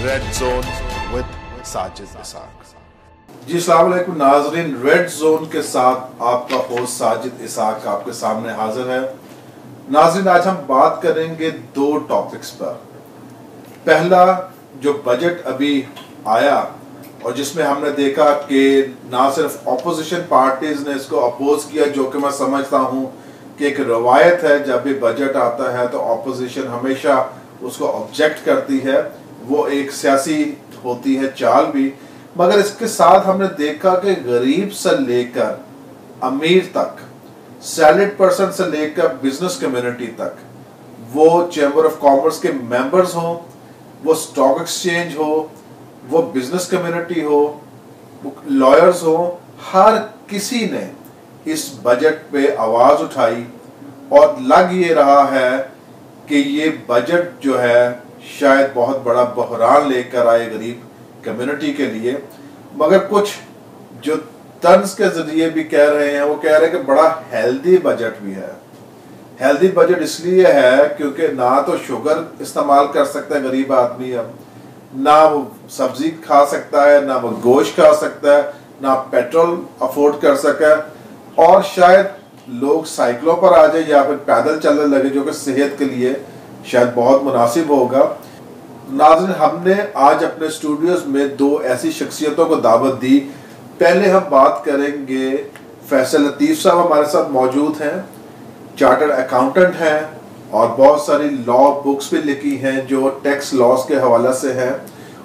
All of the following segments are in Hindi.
Red Zone with Sajid Ishaq. जी अस्सलाम वालेकुम नाजरीन, रेड जोन के साथ आपका होस्ट साजिद इसाक आपके सामने हाजिर है। नाजरीन, आज हम बात करेंगे दो टॉपिक्स पर। पहला, जो बजट अभी आया और जिसमें हमने देखा कि ना सिर्फ ऑपोजिशन पार्टीज ने इसको अपोज किया, जो कि मैं समझता हूँ कि एक रवायत है, जब भी बजट आता है तो ऑपोजिशन हमेशा उसको ऑब्जेक्ट करती है, वो एक सियासी होती है चाल भी। मगर इसके साथ हमने देखा कि गरीब से लेकर अमीर तक, सैलरीड पर्सन से लेकर बिजनेस कम्युनिटी तक, वो चैम्बर ऑफ कॉमर्स के मेंबर्स हों, वो स्टॉक एक्सचेंज हो, वो बिजनेस कम्युनिटी हो, लॉयर्स हो, हर किसी ने इस बजट पे आवाज उठाई और लग ये रहा है कि ये बजट जो है शायद बहुत बड़ा बहरान लेकर आए गरीब कम्युनिटी के लिए। मगर कुछ जो तंज के जरिए भी कह रहे हैं, वो कह रहे हैं कि बड़ा हेल्दी बजट भी है। हेल्दी बजट इसलिए है क्योंकि ना तो शुगर इस्तेमाल कर सकता है गरीब आदमी, अब ना वो सब्जी खा सकता है, ना वो गोश्त खा सकता है, ना पेट्रोल अफोर्ड कर सका, और शायद लोग साइकिलों पर आ जाए या फिर पैदल चलने लगे, जो कि सेहत के लिए शायद बहुत मुनासिब होगा। नाज़रीन, हमने आज अपने स्टूडियोज में दो ऐसी शख्सियतों को दावत दी। पहले हम बात करेंगे, फैसल लतीफ़ साहब हमारे साथ मौजूद हैं, चार्टर्ड अकाउंटेंट हैं और बहुत सारी लॉ बुक्स भी लिखी हैं जो टैक्स लॉस के हवाले से हैं।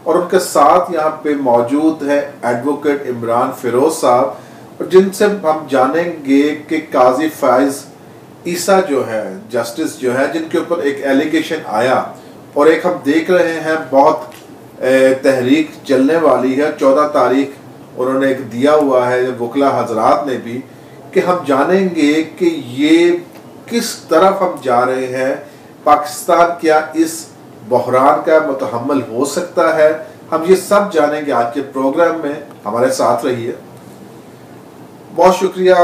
और उनके साथ यहाँ पे मौजूद है एडवोकेट इमरान फिरोज साहब, जिनसे हम जानेंगे कि काजी फाइज ईसा जो है, जस्टिस जो है, जिनके ऊपर एक एलिगेशन आया और एक हम देख रहे हैं बहुत तहरीक चलने वाली है, 14 तारीख उन्होंने एक दिया हुआ है वकला हजरात ने भी, कि हम जानेंगे कि ये किस तरफ हम जा रहे हैं। पाकिस्तान क्या इस बहरान का मुतहम्मल हो सकता है? हम ये सब जानेंगे आज के प्रोग्राम में। हमारे साथ रहिए। बहुत शुक्रिया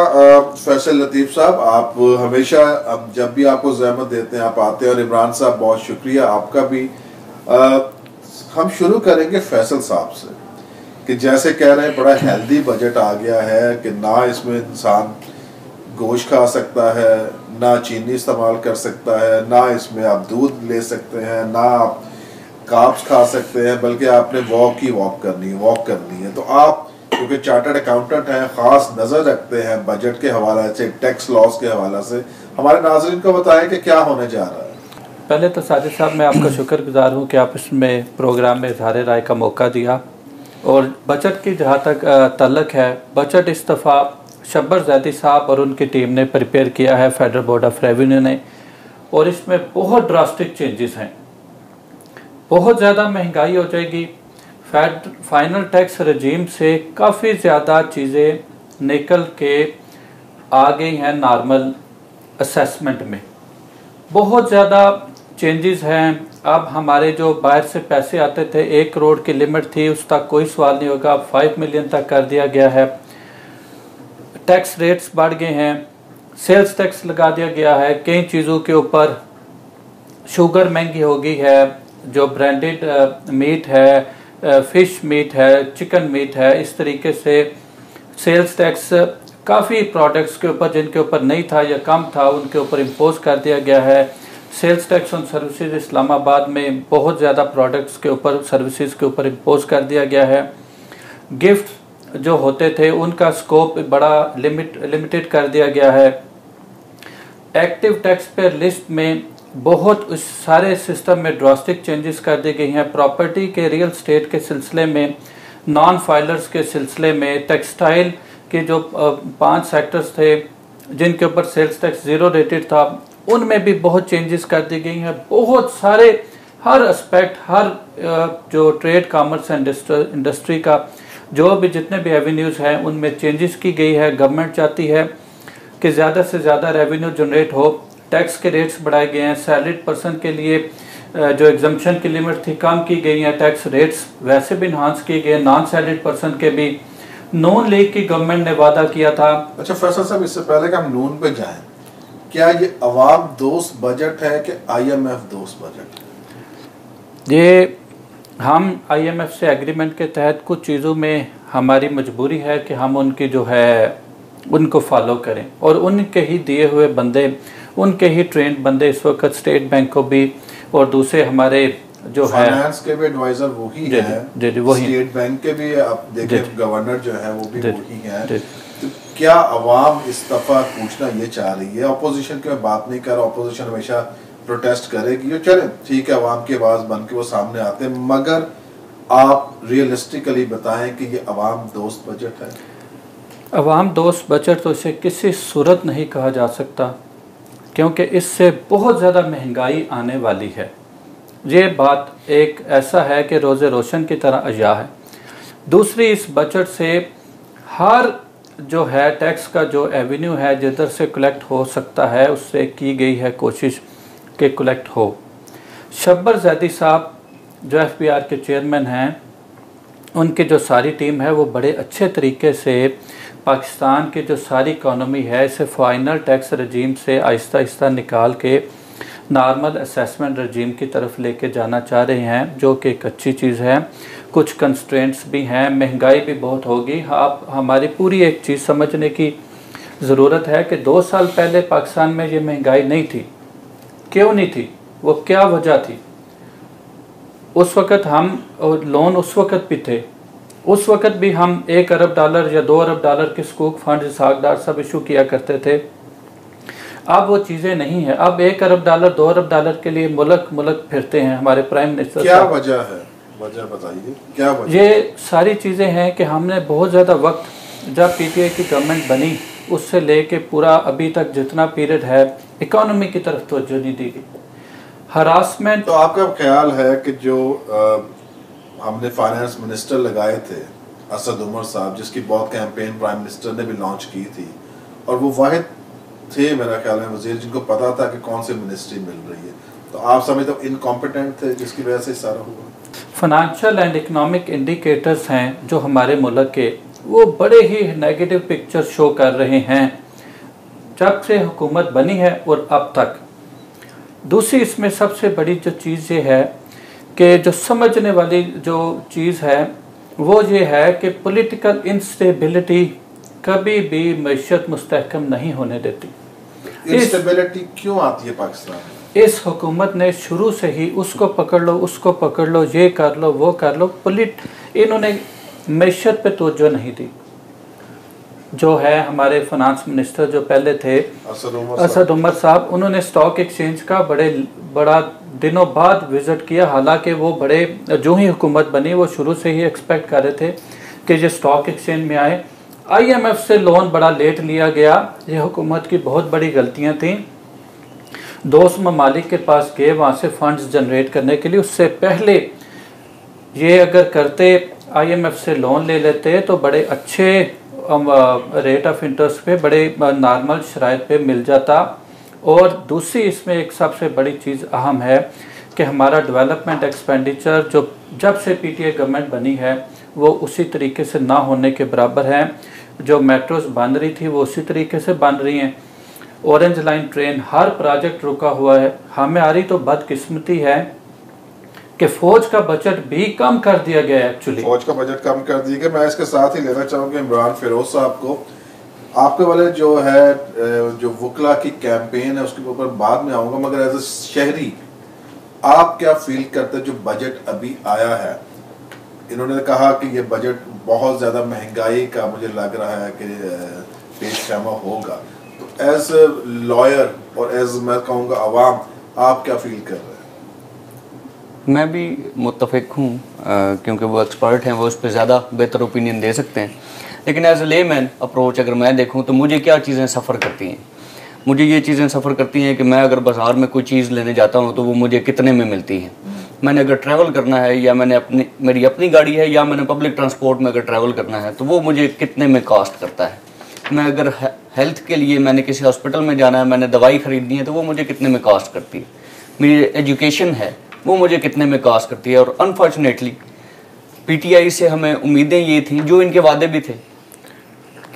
फैसल लतीफ़ साहब, आप हमेशा जब भी आपको ज़हमत देते हैं आप आते हैं, और इमरान साहब बहुत शुक्रिया आपका भी। हम शुरू करेंगे फैसल साहब से कि जैसे कह रहे हैं बड़ा हेल्दी बजट आ गया है कि ना इसमें इंसान गोश्त खा सकता है, ना चीनी इस्तेमाल कर सकता है, ना इसमें आप दूध ले सकते हैं, ना आप कार्ब्स खा सकते हैं, बल्कि आपने वॉक करनी है। तो आप क्योंकि चार्टर्ड अकाउंटेंट हैं, खास नजर रखते हैं बजट के हवाले से, टैक्स लॉस के हवाले से, हमारे नाज़रीन को बताएं कि क्या होने जा रहा है। पहले तो साजिद साहब, मैं आपका शुक्रगुजार हूँ कि आप इसमें प्रोग्राम में इज़हार राय का मौका दिया। और बजट की जहाँ तक तल्लक है, बजट इस दफ़ा शब्बर जैदी साहब और उनकी टीम ने प्रिपेयर किया है, फेडरल बोर्ड ऑफ रेवेन्यू ने, और इसमें बहुत ड्रास्टिक चेंजेस हैं। बहुत ज़्यादा महंगाई हो जाएगी। फाइनल टैक्स रजीम से काफ़ी ज़्यादा चीज़ें निकल के आ गई हैं नॉर्मल असेसमेंट में। बहुत ज़्यादा चेंजेस हैं। अब हमारे जो बाहर से पैसे आते थे, 1 करोड़ की लिमिट थी, उस तक कोई सवाल नहीं होगा, अब 5 मिलियन तक कर दिया गया है। टैक्स रेट्स बढ़ गए हैं, सेल्स टैक्स लगा दिया गया है कई चीज़ों के ऊपर। शुगर महंगी हो गई है, जो ब्रांडेड मीट है, फिश मीट है, चिकन मीट है, इस तरीके से सेल्स टैक्स काफ़ी प्रोडक्ट्स के ऊपर जिनके ऊपर नहीं था या कम था उनके ऊपर इम्पोज कर दिया गया है। Sales tax on services Islamabad में बहुत ज़्यादा प्रोडक्ट्स के ऊपर, सर्विसेज के ऊपर इम्पोज कर दिया गया है। गिफ्ट जो होते थे उनका स्कोप बड़ा लिमिटेड कर दिया गया है। एक्टिव टैक्स पेयर लिस्ट में बहुत उस सारे सिस्टम में ड्रास्टिक चेंजेस कर दी गई हैं। प्रॉपर्टी के, रियल स्टेट के सिलसिले में, नॉन फाइलर्स के सिलसिले में, टेक्सटाइल के जो 5 सेक्टर्स थे जिनके ऊपर सेल्स टैक्स 0 रेटेड था, उनमें भी बहुत चेंजेस कर दी गई हैं। बहुत सारे हर एस्पेक्ट, हर जो ट्रेड, कॉमर्स एंड इंडस्ट्री का जो भी जितने भी एवेन्यूज़ हैं उनमें चेंजेस की गई है। गवर्नमेंट चाहती है कि ज़्यादा से ज़्यादा रेवेन्यू जनरेट हो। टैक्स के रेट्स बढ़ाए गए हैं। सैलरीड पर्सन के लिए जो एग्जम्पशन की लिमिट थी कम की गई है। टैक्स रेट्स वैसे भी इन्हांस किए गए। नॉन सैलरीड पर्सन के भी। नून लीग की गवर्नमेंट ने वादा किया था। अच्छा फैसल साहब, इससे पहले कि हम नून पे जाएं, क्या ये अवाम दोस्त बजट है कि IMF दोस्त बजट? ये हम IMF से एग्रीमेंट के तहत कुछ चीज़ों में हमारी मजबूरी है कि हम उनकी जो है उनको फॉलो करें, और उनके ही दिए हुए बंदे, उनके ही ट्रेंड बंदे इस वक्त स्टेट बैंक को भी और दूसरे हमारे जो है फाइनेंस के भी एडवाइजर वही हैं, वही स्टेट बैंक के भी आप देखें गवर्नर जो है वो भी वही हैं। तो क्या अवाम इस दफा पूछना ये चाह रही है, अपोजिशन की मैं बात नहीं कर रहा, अपोजिशन हमेशा प्रोटेस्ट करेगी, जो चले ठीक है अवाम की आवाज़ बन के वो सामने आते हैं, मगर आप रियलिस्टिकली बताएं कि ये अवाम दोस्त बजट है? अवाम दोस्त बजट तो इसे किसी सूरत नहीं कहा जा सकता, क्योंकि इससे बहुत ज़्यादा महंगाई आने वाली है। ये बात एक ऐसा है कि रोज़े रोशन की तरह अया है। दूसरी, इस बजट से हर जो है टैक्स का जो एवेन्यू है जिधर से कलेक्ट हो सकता है उससे की गई है कोशिश कि कलेक्ट हो। शब्बर जैदी साहब जो FBR के चेयरमैन हैं, उनकी जो सारी टीम है वो बड़े अच्छे तरीके से पाकिस्तान की जो सारी इकॉनमी है इसे फाइनल टैक्स रजीम से आहिस्ता आहिस्ता निकाल के नॉर्मल असेसमेंट रजीम की तरफ लेके जाना चाह रहे हैं, जो कि एक अच्छी चीज़ है। कुछ कंस्ट्रेंट्स भी हैं, महंगाई भी बहुत होगी। आप हमारी पूरी एक चीज़ समझने की ज़रूरत है कि 2 साल पहले पाकिस्तान में ये महंगाई नहीं थी। क्यों नहीं थी? वो क्या वजह थी? उस वक़्त हम लोन उस वक़्त भी थे, उस वक़्त भी हम $1 अरब या $2 अरब के स्कूक फंड इसहाकदार सब इशू किया करते थे। अब वो चीज़ें नहीं है। अब $1 अरब $2 अरब के लिए मुल्क फिरते हैं हमारे प्राइम मिनिस्टर। क्या वजह है? वजह बताइए, क्या वजह? ये सारी चीज़ें हैं कि हमने बहुत ज़्यादा वक्त जब PTI की गवर्नमेंट बनी उससे लेके पूरा अभी तक जितना पीरियड है इकोनॉमी की तरफ तवज्जो नहीं दी गई। हरासमेंट। तो आपका ख्याल है कि जो हमने फाइनेंस मिनिस्टर लगाए थे असद उमर साहब, जिसकी बहुत कैंपेन प्राइम मिनिस्टर ने भी लॉन्च की थी, और वो वाहिद थे मेरा ख्याल है वजीर जिनको पता था कि कौन सी मिनिस्ट्री मिल रही है, तो आप समझते हो इनकॉम्पिटेंट थे जिसकी वजह से सारा हुआ? फाइनेंशियल एंड इकोनॉमिक इंडिकेटर्स हैं जो हमारे मुल्क के, वो बड़े ही नेगेटिव पिक्चर शो कर रहे हैं जब से हुकूमत बनी है और अब तक। दूसरी इसमें सबसे बड़ी जो चीज़ ये है कि जो समझने वाली जो चीज़ है वो ये है कि पॉलिटिकल इंस्टेबिलिटी कभी भी मईशत मुस्तहकम नहीं होने देती। इंस्टेबिलिटी क्यों आती है पाकिस्तान में? इस हुकूमत ने शुरू से ही उसको पकड़ लो, उसको पकड़ लो, ये कर लो, वो कर लो, इन्होंने मईशत पे तवज्जो नहीं दी। जो है हमारे फाइनेंस मिनिस्टर जो पहले थे असद उमर साहब, उन्होंने स्टॉक एक्सचेंज का बड़ा दिनों बाद विज़िट किया। हालांकि वो बड़े जो ही हुकूमत बनी वो शुरू से ही एक्सपेक्ट कर रहे थे कि ये स्टॉक एक्सचेंज में आए। IMF से लोन बड़ा लेट लिया गया, ये हुकूमत की बहुत बड़ी गलतियां थी। दोस्त ममालिक के पास गए वहाँ से फंड्स जनरेट करने के लिए, उससे पहले ये अगर करते IMF से लोन ले लेते तो बड़े अच्छे रेट ऑफ इंटरेस्ट पे बड़े नॉर्मल शराइत पे मिल जाता। और दूसरी इसमें एक सबसे बड़ी चीज़ अहम है कि हमारा डेवलपमेंट एक्सपेंडिचर जो जब से PTI गवर्नमेंट बनी है वो उसी तरीके से ना होने के बराबर है। जो मेट्रोस बन रही थी वो उसी तरीके से बन रही हैं। ऑरेंज लाइन ट्रेन, हर प्रोजेक्ट रुका हुआ है। हमारी तो बदकिस्मती है कि फौज का बजट भी कम कर दिया गया है। एक्चुअली फौज का बजट कम कर दिया गया। मैं इसके साथ ही लेना चाहूँगा इमरान फिरोज साहब को। आपके वाले जो है जो वकला की कैंपेन है उसके ऊपर बाद में आऊँगा, मगर एज ए शहरी आप क्या फील करते हैं जो बजट अभी आया है? इन्होंने कहा कि ये बजट बहुत ज़्यादा महंगाई का मुझे लग रहा है कि पेशखैमा होगा, तो एज लॉयर और एज मैं कहूँगा अवाम, आप क्या फील कर रहे हैं? मैं भी मुत्तफिक हूँ क्योंकि वो एक्सपर्ट हैं, वो उस पर ज़्यादा बेहतर ओपिनियन दे सकते हैं। लेकिन एज ए लेमैन अप्रोच अगर मैं देखूँ तो मुझे क्या चीज़ें सफ़र करती हैं, मुझे ये चीज़ें सफ़र करती हैं कि मैं अगर बाज़ार में कोई चीज़ लेने जाता हूँ तो वो मुझे कितने में मिलती है। मैंने अगर ट्रैवल करना है या मेरी अपनी गाड़ी है या मैंने पब्लिक ट्रांसपोर्ट में अगर ट्रैवल करना है तो वो मुझे कितने में कॉस्ट करता है। मैं अगर हेल्थ के लिए मैंने किसी हॉस्पिटल में जाना है, मैंने दवाई ख़रीदनी है तो वो मुझे कितने में कॉस्ट करती है। मेरी एजुकेशन है वो मुझे कितने में कॉस्ट करती है। और अनफॉर्चुनेटली PTI से हमें उम्मीदें ये थी, जो इनके वादे भी थे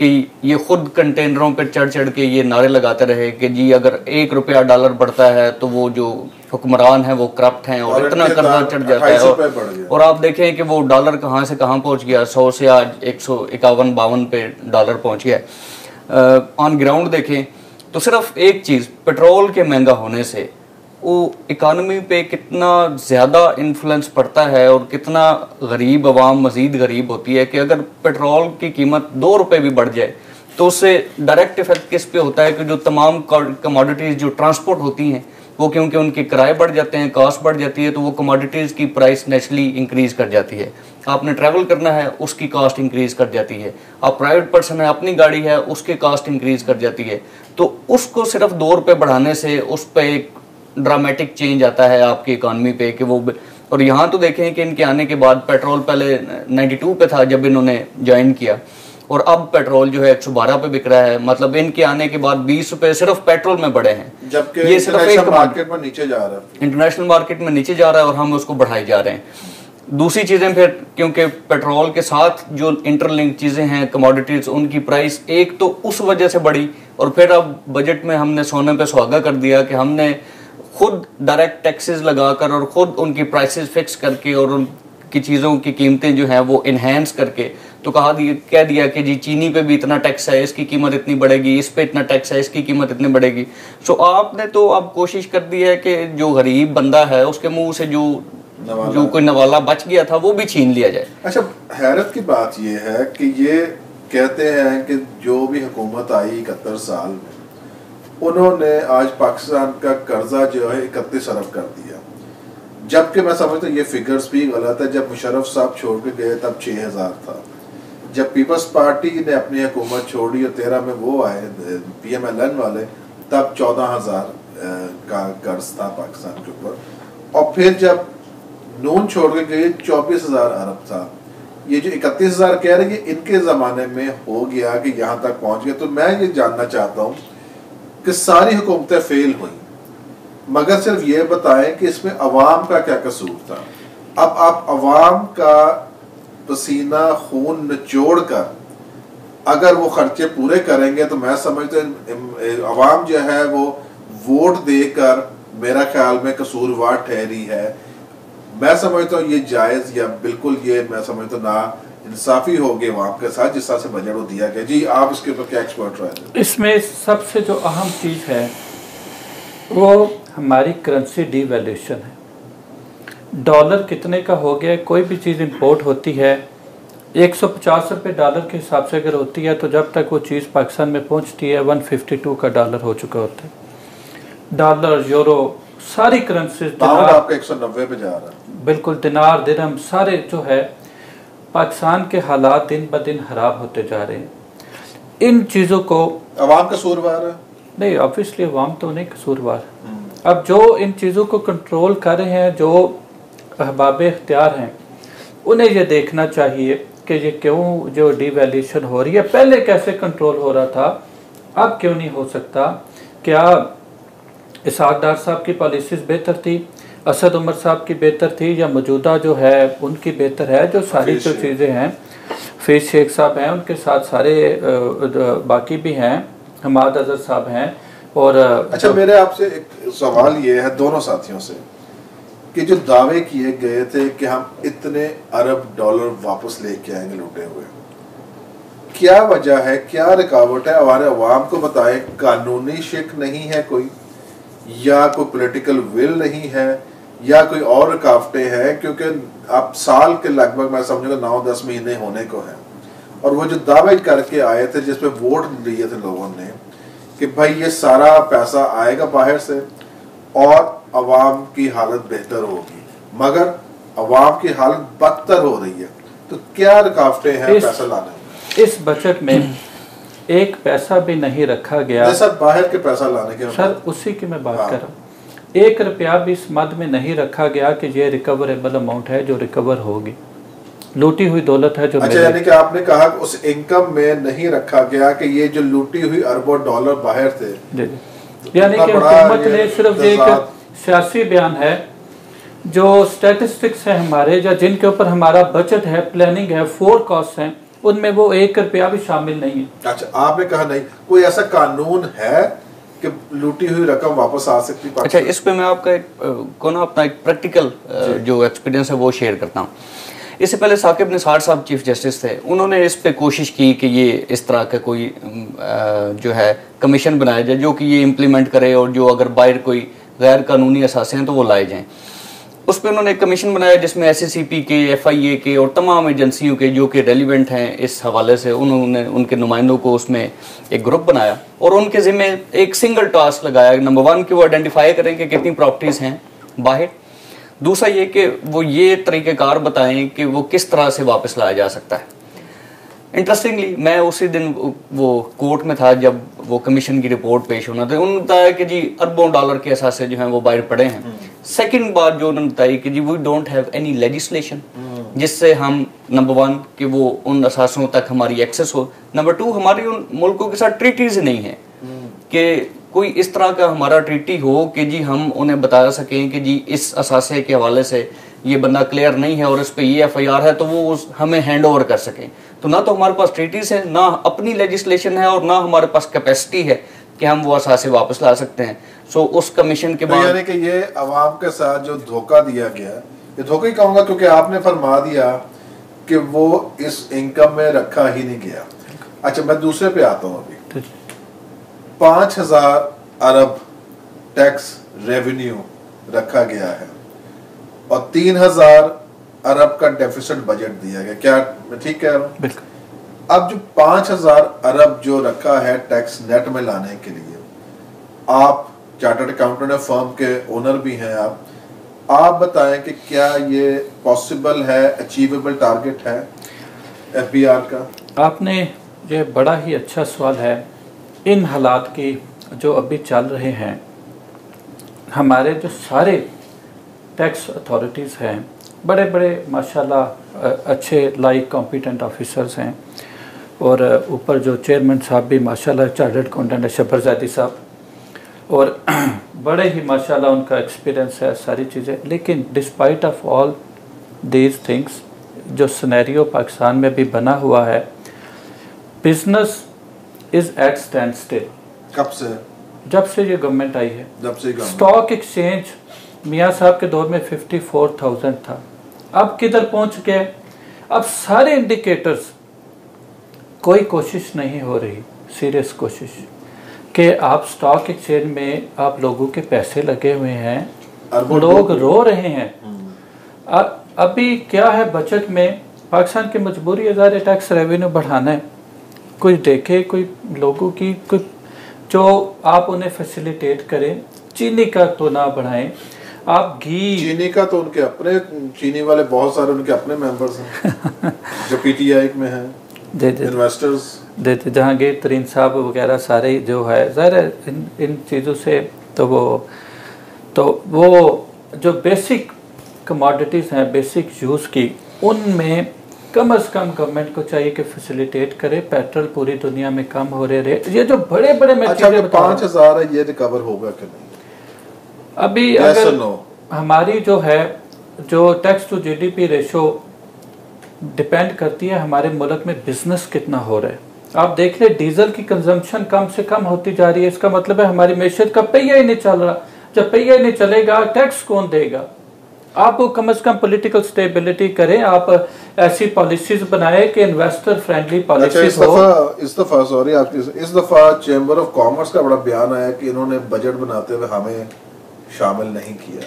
कि ये खुद कंटेनरों पर चढ़ चढ़ के ये नारे लगाते रहे कि जी अगर $1 बढ़ता है तो वो जो हुक्मरान है वो करप्ट हैं और इतना कर्जा चढ़ जाता है। और आप देखें कि वो डॉलर कहाँ से कहाँ पहुँच गया, 100 से आज 151-52 पे डॉलर पहुँच गया। ऑन ग्राउंड देखें तो सिर्फ एक चीज़, पेट्रोल के महंगा होने से वो इकानमी पे कितना ज़्यादा इन्फ्लुएंस पड़ता है और कितना गरीब आवाम मज़ीद गरीब होती है कि अगर पेट्रोल की कीमत ₹2 भी बढ़ जाए तो उससे डायरेक्ट इफेक्ट किस पे होता है कि जो तमाम कमोडिटीज़ जो ट्रांसपोर्ट होती हैं वो क्योंकि उनके किराए बढ़ जाते हैं, कॉस्ट बढ़ जाती है, तो वो कमोडिटीज़ की प्राइस नेचुरली इंक्रीज़ कर जाती है। आपने ट्रैवल करना है उसकी कॉस्ट इंक्रीज़ कर जाती है, आप प्राइवेट पर्सन है अपनी गाड़ी है उसकी कॉस्ट इंक्रीज़ कर जाती है। तो उसको सिर्फ ₹2 बढ़ाने से उस पर एक ड्रामेटिक चेंज आता है आपकी इकानमी पे कि वो। और यहाँ तो देखें कि इनके आने के बाद पेट्रोल पहले 92 पे था जब इन्होंने ज्वाइन किया, और अब पेट्रोल जो है 112 पे बिक रहा है। मतलब इनके आने के बाद ₹20 सिर्फ पेट्रोल में बढ़े हैं, जबकि ये सिर्फ एक मार्केट में नीचे जा रहा है, इंटरनेशनल मार्केट में नीचे जा रहा है और हम उसको बढ़ाए जा रहे हैं। दूसरी चीज़ें फिर क्योंकि पेट्रोल के साथ जो इंटरलिंक चीज़ें हैं कमोडिटीज, उनकी प्राइस एक तो उस वजह से बढ़ी, और फिर अब बजट में हमने सोने पे सुहागा कर दिया कि हमने खुद डायरेक्ट टैक्सेस लगाकर और ख़ुद उनकी प्राइसेस फिक्स करके और उनकी चीज़ों की कीमतें जो हैं वो इन्हेंस करके तो कह दिया कि जी चीनी पे भी इतना टैक्स है, इसकी कीमत इतनी बढ़ेगी, इस पे इतना टैक्स है, इसकी कीमत इतनी बढ़ेगी। सो आपने तो अब कोशिश कर दी है कि जो गरीब बंदा है उसके मुंह से जो कोई नवाला बच गया था वो भी छीन लिया जाए। अच्छा, हैरत की बात ये है कि ये कहते हैं कि जो भी हुकूमत आई 71 साल में, उन्होंने आज पाकिस्तान का कर्जा जो है 31 अरब कर दिया, जबकि मैं समझता हूँ ये फिगर्स भी गलत है। जब मुशर्रफ साहब छोड़ के गए तब 6000 था, जब पीपल्स पार्टी ने अपनी हुकूमत छोड़ी और 13 में वो आए PMLN वाले, तब 14,000 का कर्ज था पाकिस्तान के ऊपर, और फिर जब नून छोड़ के गए 24,000 अरब था। ये जो 31,000 कह रहे हैं इनके ज़माने में हो गया कि यहाँ तक पहुँच गया। तो मैं ये जानना चाहता हूँ कि सारी हुकूमतें फेल हुई, मगर सिर्फ ये बताएं कि इसमें अवाम का क्या कसूर था। अब आप अवाम का पसीना खून निचोड़ कर अगर वो खर्चे पूरे करेंगे तो मैं समझता हूँ अवाम जो है वो वोट देकर मेरा ख्याल में कसूरवार ठहरी है। मैं समझता हूँ ये जायज़ या बिल्कुल ये मैं समझता हूँ ना इंसाफी होगी अवाम के साथ जिस तरह से बजट को दिया गया। जी आप इसके ऊपर क्या एक्सपर्ट रहे? इसमें सबसे जो अहम चीज़ है वो हमारी करेंसी डिवैल्यूएशन है। डॉलर कितने का हो गया, कोई भी चीज़ इंपोर्ट होती है 150 रुपये डॉलर के हिसाब से अगर होती है तो जब तक वो चीज़ पाकिस्तान में पहुंचती है 152 का डॉलर हो चुका होता है। डॉलर, यूरो, सारी करेंसीज आपका 190 पे जा रहा है। बिल्कुल, दिनार, दिरहम, सारे जो है पाकिस्तान के हालात दिन ब दिन खराब होते जा रहे हैं। इन चीज़ों को अवाम कसूरवार है? नहीं, ऑब्वियसली अवाम तो नहीं कसूरवार। अब जो इन चीज़ों को कंट्रोल कर रहे हैं, जो अहबाब इख्तियार हैं, उन्हें ये देखना चाहिए कि ये क्यों जो डिवैल्यूएशन हो रही है, पहले कैसे कंट्रोल हो रहा था, अब क्यों नहीं हो सकता। क्या इसहाक डार साहब की पॉलिसीज़ बेहतर थी, असद उमर साहब की बेहतर थी, या मौजूदा जो है उनकी बेहतर है? जो सारी जो चीज़ें हैं, फैज़ शेख साहब हैं, उनके साथ सारे बाकी भी हैं, हमाद अजहर साहब हैं। और अच्छा, मेरे आपसे एक सवाल ये है दोनों साथियों से कि जो दावे किए गए थे कि हम इतने अरब डॉलर वापस लेके आएंगे लूटे हुए, क्या वजह है, क्या रुकावट है? हमारे अवाम को बताएं। कानूनी शिक नहीं है कोई, या कोई पॉलिटिकल विल नहीं है, या कोई और रुकावटें हैं? क्योंकि अब साल के लगभग मैं समझूंगा 9-10 महीने होने को हैं, और वो जो दावे करके आए थे जिसपे वोट दिए थे लोगों ने कि भाई ये सारा पैसा आएगा बाहर से और अवाम की हालत बेहतर होगी, मगर अवाम की हालत बदतर हो रही है। तो क्या रुकावटें हैं पैसा लाने में? इस बजट में एक पैसा भी नहीं रखा गया। जैसा बाहर के पैसा लाने के सर, उसी की मैं बात कर रहा हूँ। 1 रुपया भी इस मद में नहीं रखा गया कि ये रिकवरेबल अमाउंट है जो रिकवर होगी, लूटी हुई दौलत है जो। अच्छा, यानी कि आपने कहा कि उस इनकम में नहीं रखा गया कि ये जो लूटी हुई अरबों डॉलर बाहर थे, यानी कि हुकूमत ने सिर्फ एक सियासी बयान है, जो स्टैटिस्टिक्स है हमारे, या जिनके ऊपर हमारा बजट है, प्लानिंग है, फोरकास्ट है, उनमें वो 1 रुपया भी शामिल नहीं है। अच्छा, आपने कहा नहीं, कोई ऐसा कानून है कि लूटी हुई रकम वापस आ सकती है? अच्छा, इस पे मैं आपका अपना एक प्रैक्टिकल जो एक्सपीरियंस है वो शेयर करता हूँ। इससे पहले साकिब निसार साहब चीफ जस्टिस थे, उन्होंने इस पे कोशिश की कि ये इस तरह का कोई जो है कमीशन बनाया जाए जो कि ये इम्प्लीमेंट करे, और जो अगर बाहर कोई गैर कानूनी असासे हैं तो वो लाए जाएँ। उस पर उन्होंने एक कमीशन बनाया जिसमें SCCP के, FIA के और तमाम एजेंसियों के जो कि रेलिवेंट हैं इस हवाले से, उन्होंने उनके नुमाइंदों को उसमें एक ग्रुप बनाया और उनके ज़िम्मे एक सिंगल टास्क लगाया। नंबर 1 कि वो आइडेंटिफाई करें कि कितनी प्रॉपर्टीज़ हैं बाहर। दूसरा ये कि वो ये तरीक़ेकार बताएं कि वो किस तरह से वापस लाया जा सकता है। इंटरेस्टिंगली मैं उसी दिन वो कोर्ट में था जब वो कमीशन की रिपोर्ट पेश होना था। उन्होंने बताया कि जी अरबों डॉलर के असासे जो हैं वो बाहर पड़े हैं। सेकंड बात जो उन्होंने बताई कि जी we don't have any legislation जिससे हम नंबर 1 कि वो उन असासों तक हमारी एक्सेस हो। नंबर 2 हमारी उन मुल्कों के साथ ट्रीटीज नहीं है कि कोई इस तरह का हमारा ट्रीटी हो कि जी हम उन्हें बता सकें कि जी इस असासे के हवाले से ये बंदा क्लियर नहीं है और इस पे ये FIR है तो वो हमें हैंड ओवर कर सकें। तो ना तो हमारे पास ट्रीटीज है, ना अपनी लेजिस्लेशन है, और ना हमारे पास कैपेसिटी है कि हम वो असासे वापस ला सकते हैं। सो उस कमीशन के बाद यानी कि ये अवाम के साथ जो धोखा दिया गया, ये धोखा ही कहूँगा क्योंकि आपने फरमा दिया कि वो इस इनकम में रखा ही नहीं गया। अच्छा, मैं दूसरे पे आता हूँ। अभी 5,000 अरब टैक्स रेवेन्यू रखा गया है और 3,000 अरब का डेफिसिट बजट दिया गया। क्या मैं ठीक कह रहा हूँ? बिल्कुल। अब जो 5,000 अरब जो रखा है टैक्स नेट में लाने के लिए, आप चार्टर्ड अकाउंटेंट फर्म के ओनर भी हैं, आप बताएं कि क्या ये पॉसिबल है, अचीवेबल टारगेट है FBR का? आपने ये बड़ा ही अच्छा सवाल है। इन हालात की जो अभी चल रहे हैं, हमारे जो सारे टैक्स अथॉरिटीज़ हैं बड़े बड़े माशाल्लाह अच्छे लाइक कॉम्पिटेंट ऑफिसर्स हैं, और ऊपर जो चेयरमैन साहब भी माशाल्लाह चार्टर्ड अकाउंटेंट है शब्बर ज़ैदी साहब, और बड़े ही माशाल्लाह उनका एक्सपीरियंस है सारी चीज़ें। लेकिन despite of all these things जो सिनेरियो पाकिस्तान में भी बना हुआ है, business is at standstill. कब से? जब से ये गवर्नमेंट आई है। जब से स्टॉक एक्सचेंज मियाँ साहब के दौर में 54,000 था, अब किधर पहुंच गए? अब सारे इंडिकेटर्स, कोई कोशिश नहीं हो रही, सीरियस कोशिश कि आप स्टॉक एक्सचेंज में आप लोगों के पैसे लगे हुए हैं, लोग रो रहे हैं। अभी क्या है बजट में, पाकिस्तान की मजबूरी है ज़ाहिर टैक्स रेवेन्यू बढ़ाना है। कोई देखे, कोई लोगों की कोई जो आप उन्हें फैसिलिटेट करें। चीनी का तो ना बढ़ाएं आप, घी। चीनी का तो उनके अपने, चीनी वाले बहुत सारे उनके अपने मेंबर्स हैं जो PTI में हैं, इन्वेस्टर्स। जहांगीर तरीन साहब वगैरह सारे जो है ज़ाहिर इन चीज़ों से तो वो जो बेसिक कमोडिटीज़ हैं बेसिक यूज़ की, उनमें कम से कम गवर्नमेंट को चाहिए कि फैसिलिटेट करे। पेट्रोल पूरी दुनिया में कम हो रहे रेट, ये जो बड़े बड़े में 5,000 है, ये रिकवर होगा कि नहीं? अभी अगर हमारी जो है जो tax to GDP ratio depend करती है हमारे मुल्क में बिजनेस कितना हो रहा है। आप देख लें डीजल की कंजम्पशन कम से कम होती जा रही है, इसका मतलब है हमारी मैशत का पहिया ही नहीं चल रहा। जब पहिया ही नहीं चलेगा टैक्स कौन देगा? आप कम से कम पॉलिटिकल स्टेबिलिटी करें, आप ऐसी पॉलिसीज बनाए कि इन्वेस्टर फ्रेंडली पॉलिसीज हो। इस दफा चेंबर ऑफ कॉमर्स का बड़ा बयान आया कि इन्होंने बजट बनाते हुए हमें शामिल नहीं किया,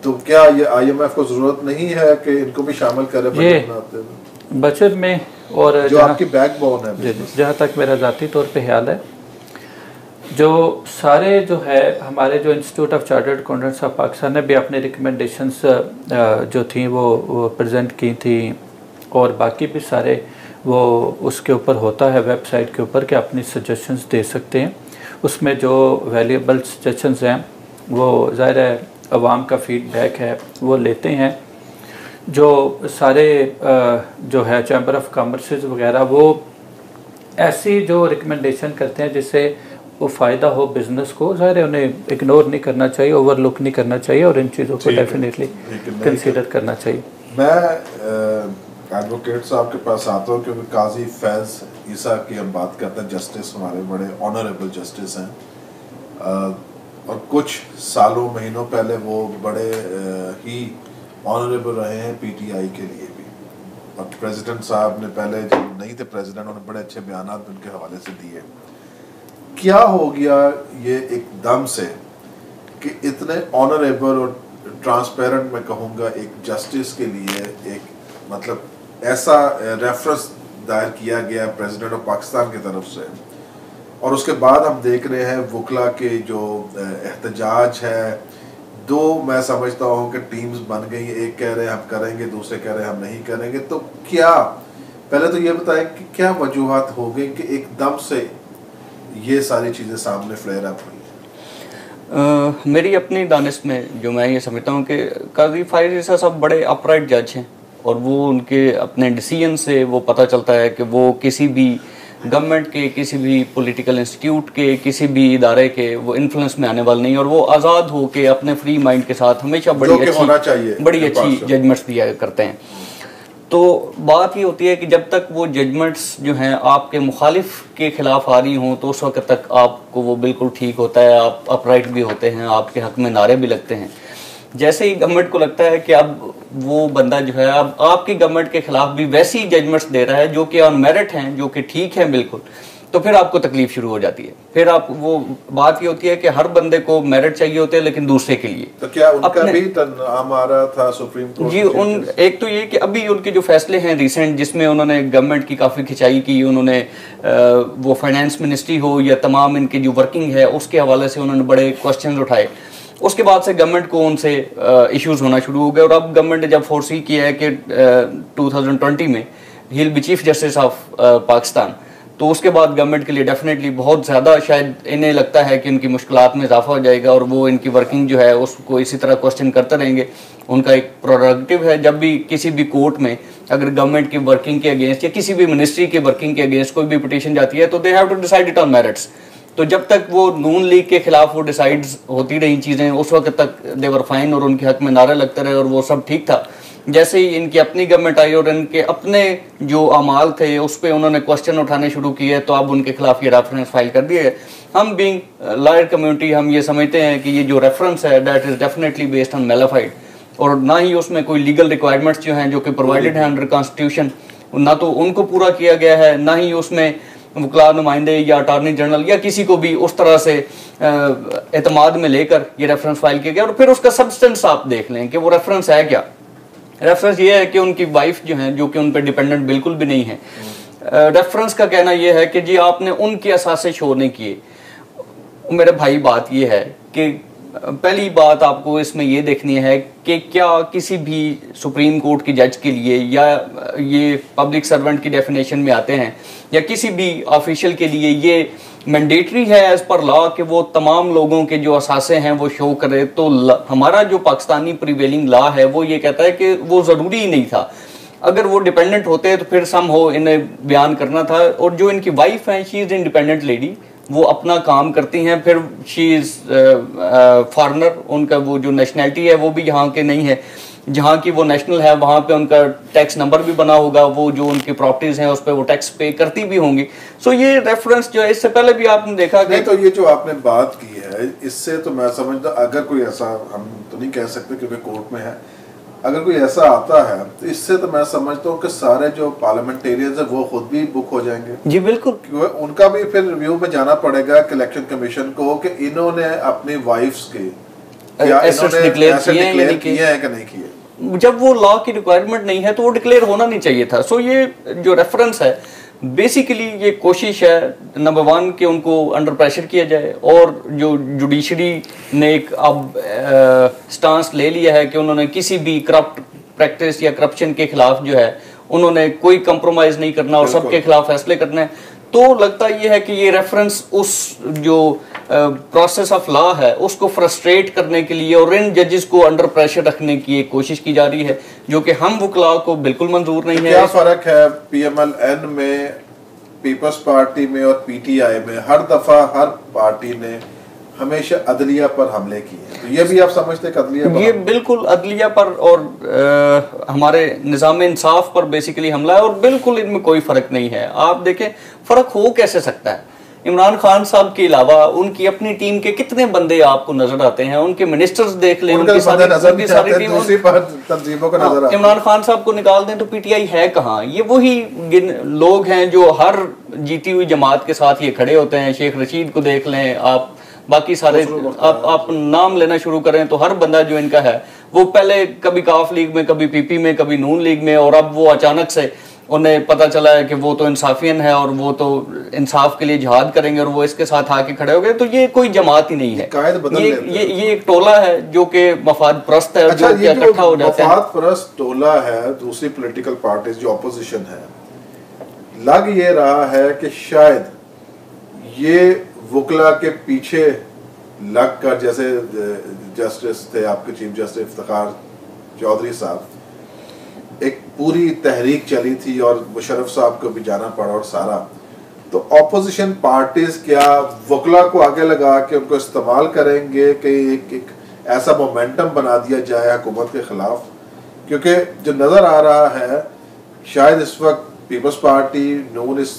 तो क्या ये IMF को जरूरत नहीं है कि इनको भी शामिल करे बजट बनाते हुए बजट में? और जो आपकी बैकबोन है, जहाँ तक मेरा ज़ाती तौर पे ख्याल है, जो सारे जो है हमारे जो institute of chartered accountants of Pakistan ने भी अपने रिकमेंडेशंस जो थी वो प्रेजेंट की थी, और बाकी भी सारे वो उसके ऊपर होता है वेबसाइट के ऊपर कि अपनी सजेशंस दे सकते हैं। उसमें जो वैल्यूएबल सजेशंस हैं वो ज़ाहिर है अवाम का फीडबैक है वो लेते हैं। जो सारे जो है चैम्बर ऑफ कॉमर्स वगैरह वो ऐसी जो रिकमेंडेशन करते हैं जिससे वो फ़ायदा हो बिज़नेस को, ज़ाहिर है उन्हें इग्नोर नहीं करना चाहिए, ओवरलुक नहीं करना चाहिए, और इन चीज़ों को डेफिनेटली कंसीडर करना चाहिए। मैं एडवोकेट साहब के पास आता हूँ क्योंकि काजी फैज ईसा की हम बात करते हैं, जस्टिस हमारे बड़े ऑनरेबल जस्टिस हैं और कुछ सालों महीनों पहले वो बड़े ही ऑनरेबल रहे हैं पीटीआई के लिए भी। और प्रेसिडेंट साहब ने पहले जब नहीं थे प्रेसिडेंट, उन्होंने बड़े अच्छे बयान उनके हवाले से दिए। क्या हो गया ये एकदम से कि इतने ऑनरेबल और ट्रांसपेरेंट मैं कहूँगा एक जस्टिस के लिए एक मतलब ऐसा रेफरेंस दायर किया गया प्रेसिडेंट ऑफ पाकिस्तान की तरफ से, और उसके बाद हम देख रहे हैं वकला के जो एहतजाज है, दो मैं समझता हूँ कि टीम्स बन गई, एक कह रहे हैं हम करेंगे, दूसरे कह रहे हैं हम नहीं करेंगे। तो क्या पहले तो ये बताएं कि क्या वजूहात हो गई कि एकदम से ये सारी चीज़ें सामने फ्लेयर अप हुई? मेरी अपनी दानिश में जो मैं ये समझता हूँ कि काजी फायज ईसा साहब बड़े अपराइट जज हैं और वो उनके अपने डिसीजन से वो पता चलता है कि वो किसी भी गवर्नमेंट के, किसी भी पॉलिटिकल इंस्टीट्यूट के, किसी भी इदारे के वो इन्फ्लुएंस में आने वाले नहीं, और वो आज़ाद हो के अपने फ्री माइंड के साथ हमेशा बड़ी अच्छी जजमेंट्स दिया करते हैं। तो बात ये होती है कि जब तक वो जजमेंट्स जो हैं आपके मुखालिफ के खिलाफ आ रही हों तो उस वक्त तक आपको वो बिल्कुल ठीक होता है, आप अपराइट भी होते हैं, आपके हक में नारे भी लगते हैं। जैसे ही गवर्नमेंट को लगता है कि अब वो बंदा जो है अब आपकी गवर्नमेंट के खिलाफ भी वैसी जजमेंट्स दे रहा है जो कि ऑन मेरिट हैं, जो कि ठीक है बिल्कुल, तो फिर आपको तकलीफ शुरू हो जाती है। फिर आप वो बात ये होती है कि हर बंदे को मेरिट चाहिए होते हैं लेकिन दूसरे के लिए। तो क्या उनका भी नाम आ रहा था सुप्रीम कोर्ट? जी, एक तो ये कि अभी उनके जो फैसले हैं रिसेंट, जिसमें उन्होंने गवर्नमेंट की काफ़ी खिंचाई की, उन्होंने वो फाइनेंस मिनिस्ट्री हो या तमाम इनकी जो वर्किंग है उसके हवाले से उन्होंने बड़े क्वेश्चन उठाए। उसके बाद से गवर्नमेंट को उनसे इश्यूज होना शुरू हो गए और अब गवर्नमेंट ने जब फोर्सी किया है कि 2020 में he will be chief justice of Pakistan, तो उसके बाद गवर्नमेंट के लिए डेफिनेटली बहुत ज़्यादा शायद इन्हें लगता है कि उनकी मुश्किलात में इजाफा हो जाएगा और वो इनकी वर्किंग जो है उसको इसी तरह क्वेश्चन करते रहेंगे। उनका एक प्रोरेगेटिव है, जब भी किसी भी कोर्ट में अगर गवर्नमेंट की वर्किंग के अगेंस्ट या किसी भी मिनिस्ट्री की वर्किंग के अगेंस्ट कोई भी पिटीशन जाती है तो they have to decide it on merits. तो जब तक वो नून लीग के खिलाफ वो डिसाइड होती रही चीज़ें, उस वक्त तक देवर फाइन और उनके हक में नारे लगते रहे और वो सब ठीक था। जैसे ही इनकी अपनी गवर्नमेंट आई और इनके अपने जो अमाल थे उस पर उन्होंने क्वेश्चन उठाने शुरू किए तो अब उनके खिलाफ ये रेफरेंस फाइल कर दिए। हम बीइंग लॉयर कम्युनिटी हम ये समझते हैं कि ये जो रेफरेंस है that is definitely based on mala fide, और ना ही उसमें कोई लीगल रिक्वायरमेंट्स जो हैं जो कि प्रोवाइडेड हैं अंडर कॉन्स्टिट्यूशन, ना तो उनको पूरा किया गया है, ना ही उसमें वकला नुमाइंदे या अटॉर्नी जनरल या किसी को भी उस तरह से एतमाद में लेकर ये रेफरेंस फाइल किया गया। और फिर उसका सब्सटेंस आप देख लें कि वो रेफरेंस है क्या। रेफरेंस ये है कि उनकी वाइफ जो है, जो कि उन पर डिपेंडेंट बिल्कुल भी नहीं है, रेफरेंस का कहना ये है कि जी आपने उनके असासे शो नहीं किए। मेरे भाई बात ये है कि पहली बात आपको इसमें ये देखनी है कि क्या किसी भी सुप्रीम कोर्ट की जज के लिए या ये पब्लिक सर्वेंट की डेफिनेशन में आते हैं या किसी भी ऑफिशियल के लिए ये मैंडेटरी है एज पर लॉ कि वो तमाम लोगों के जो असासे हैं वो शो करे। तो हमारा जो पाकिस्तानी प्रिवेलिंग लॉ है वो ये कहता है कि वो ज़रूरी ही नहीं था। अगर वो डिपेंडेंट होते तो फिर सम हो इन्हें बयान करना था। और जो इनकी वाइफ है शी इज़ इंडिपेंडेंट लेडी, वो अपना काम करती हैं, फिर शी इज़ फॉरेनर, उनका वो जो नेशनैलिटी है वो भी यहाँ के नहीं है, जहाँ की वो नेशनल है वहाँ पे उनका टैक्स नंबर भी बना होगा, वो जो उनकी प्रॉपर्टीज हैं उस पर वो टैक्स पे करती भी होंगी। सो ये रेफरेंस जो है इससे पहले भी आपने देखा कि तो ये जो आपने बात की है इससे तो मैं समझता अगर कोई ऐसा, हम तो नहीं कह सकते क्योंकि कोर्ट में है, अगर कोई ऐसा आता है तो इससे तो मैं समझता हूँ कि सारे जो पार्लियामेंटेरियंस है वो खुद भी बुक हो जाएंगे। जी बिल्कुल, उनका भी फिर रिव्यू में जाना पड़ेगा इलेक्शन कमीशन को कि इन्होंने अपनी वाइफ्स के क्या इन्होंने डिक्लेयर किए हैं कि नहीं किए। जब वो लॉ की रिक्वायरमेंट नहीं है तो वो डिक्लेयर होना नहीं चाहिए था। सो ये जो रेफरेंस है बेसिकली ये कोशिश है नंबर 1 कि उनको अंडर प्रेशर किया जाए, और जो जुडिशरी ने एक अब स्टांस ले लिया है कि उन्होंने किसी भी करप्ट प्रैक्टिस या करप्शन के खिलाफ जो है उन्होंने कोई कंप्रोमाइज नहीं करना और सबके खिलाफ फैसले करने हैं। तो लगता ये है कि ये रेफरेंस उस जो प्रोसेस ऑफ लॉ है उसको फ्रस्ट्रेट करने के लिए और इन जजेस को अंडर प्रेशर रखने की एक कोशिश की जा रही है, जो कि हम वकला को बिल्कुल मंजूर नहीं है। क्या फर्क है पीएमएल-एन में, पीपल्स पार्टी में और पीटीआई में? हर दफा हर पार्टी ने हमेशा अदलिया पर हमले किए, तो ये भी आप समझते हैं कि अदलिया पर ये बिल्कुल अदलिया पर और हमारे निज़ाम इंसाफ पर बेसिकली हमला है, और बिल्कुल इनमें कोई फ़र्क नहीं है। आप देखें फ़र्क हो कैसे सकता है। इमरान खान साहब के अलावा उनकी अपनी टीम के कितने बंदे आपको नजर आते हैं, उनके मिनिस्टर्स देख लें, उनकी सारी टीम, इमरान खान साहब को निकाल दें तो पीटीआई है कहाँ। ये वही लोग हैं जो हर जीती हुई जमात के साथ ये खड़े होते हैं। शेख रशीद को देख लें आप, बाकी सारे आप नाम लेना शुरू करें तो हर बंदा जो इनका है वो पहले कभी काफ लीग में, कभी पीपी में, कभी नून लीग में, और अब वो अचानक से उन्हें पता चला है कि वो तो इंसाफियन है और वो तो इंसाफ के लिए जिहाद करेंगे और वो इसके साथ आके खड़े हो गए। तो ये कोई जमात ही नहीं है, ये एक टोला है जो कि मफाद परस्त है। अच्छा, जो इकट्ठा हो जाता है, मफाद परस्त टोला है। दूसरी पॉलिटिकल पार्टीज जो ऑपोजिशन है, लग ये रहा है कि शायद ये वकला के पीछे लग कर, जैसे जस्टिस थे आपके चीफ जस्टिस इफ्तिखार चौधरी साहब, एक पूरी तहरीक चली थी और मुशर्रफ साहब को भी जाना पड़ा और सारा, तो ऑपोजिशन पार्टीज क्या वकला को आगे लगा के उनको इस्तेमाल करेंगे कि एक ऐसा मोमेंटम बना दिया जाए हुकूमत के खिलाफ? क्योंकि जो नजर आ रहा है शायद इस वक्त पीपल्स पार्टी नून इस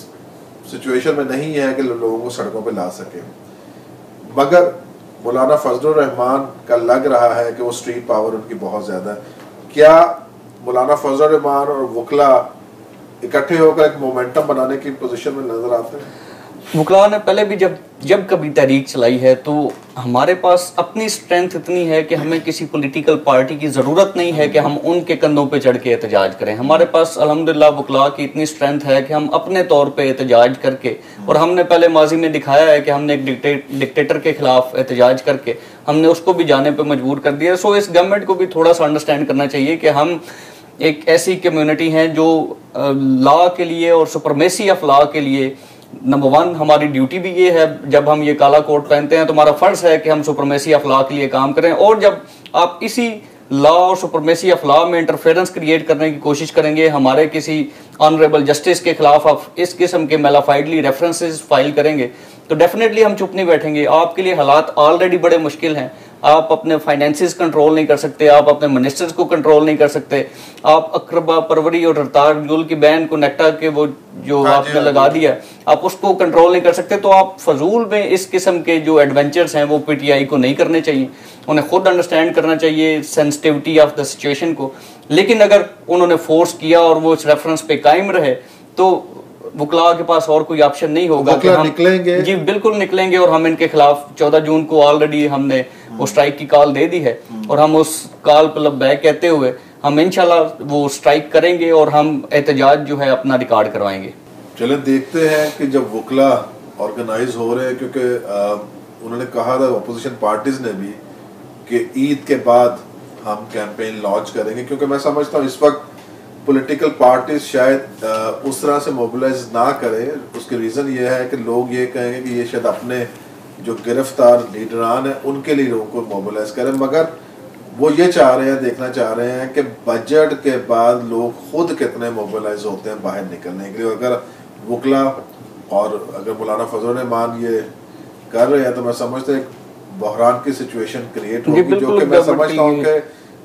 सिचुएशन में नहीं है कि लोगों को सड़कों पे ला सके, मगर मौलाना फजलुर रहमान का लग रहा है कि वो स्ट्रीट पावर उनकी बहुत ज्यादा है। क्या मौलाना फजलुर रहमान और वकला इकट्ठे होकर एक मोमेंटम बनाने की पोजीशन में नजर आते हैं? वकला ने पहले भी जब कभी तहरीक चलाई है तो हमारे पास अपनी स्ट्रेंथ इतनी है कि हमें किसी पॉलिटिकल पार्टी की ज़रूरत नहीं है कि हम उनके कंधों पे चढ़ के एहतजाज करें। हमारे पास अल्हम्दुलिल्लाह वकला की इतनी स्ट्रेंथ है कि हम अपने तौर पे एहतजाज करके, और हमने पहले माजी में दिखाया है कि हमने एक डिक्टेटर के खिलाफ एहतजाज करके हमने उसको भी जाने पर मजबूर कर दिया। सो इस गवर्नमेंट को भी थोड़ा सा अंडरस्टैंड करना चाहिए कि हम एक ऐसी कम्युनिटी हैं जो लॉ के लिए और सुपरमेसी ऑफ लॉ के लिए, नंबर वन हमारी ड्यूटी भी ये है, जब हम ये काला कोट पहनते हैं तो हमारा फर्ज है कि हम सुपरमेसी ऑफ लॉ के लिए काम करें। और जब आप इसी लॉ और सुपरमेसी ऑफ लॉ में इंटरफेरेंस क्रिएट करने की कोशिश करेंगे, हमारे किसी ऑनरेबल जस्टिस के खिलाफ आप इस किस्म के मेलाफाइडली रेफरेंसेस फाइल करेंगे, तो डेफिनेटली हम चुप नहीं बैठेंगे। आपके लिए हालात ऑलरेडी बड़े मुश्किल हैं, आप अपने फाइनेंसेस कंट्रोल नहीं कर सकते, आप अपने मिनिस्टर्स को कंट्रोल नहीं कर सकते, आप अकरबा परवरी और रफ्तार जुल की बैन को नेक्टा के वो जो आपने लगा दिया आप उसको कंट्रोल नहीं कर सकते। तो आप फजूल में इस किस्म के जो एडवेंचर्स हैं वो पीटीआई को नहीं करने चाहिए, उन्हें खुद अंडरस्टैंड करना चाहिए सेंसिटिविटी ऑफ द सिचुएशन को। लेकिन अगर उन्होंने फोर्स किया और वो इस रेफरेंस पे कायम रहे तो वकला के पास और कोई ऑप्शन नहीं होगा कि हम निकलेंगे। जी बिल्कुल निकलेंगे, और हम इनके खिलाफ 14 जून को ऑलरेडी हमने वो स्ट्राइक की कॉल दे दी है, और हम उस कॉल पर लबैक कहते हुए हम इंशाल्लाह वो स्ट्राइक करेंगे और हम एहतजाज जो है अपना रिकॉर्ड करवाएंगे। चले देखते हैं कि जब वकला ऑर्गेनाइज हो रहे हैं, क्योंकि उन्होंने कहा था अपोजिशन पार्टीज ने भी कि ईद के बाद हम कैंपेन लॉन्च करेंगे, क्योंकि मैं समझता हूँ इस वक्त पॉलिटिकल पार्टीज शायद उस तरह से मोबिलाइज ना करें। उसके रीज़न ये है कि लोग ये कहेंगे कि ये शायद अपने जो गिरफ्तार लीडरान हैं उनके लिए लोगों को मोबिलाइज करें, मगर वो ये चाह रहे हैं, देखना चाह रहे हैं कि बजट के बाद लोग खुद कितने मोबिलाइज होते हैं बाहर निकलने के लिए। अगर वकला और अगर मौलाना फजलुर रहमान ये कर रहे हैं तो मैं समझता हूँ एक बहरान की सिचुएशन क्रिएट होगी, जो कि मैं समझता हूँ कि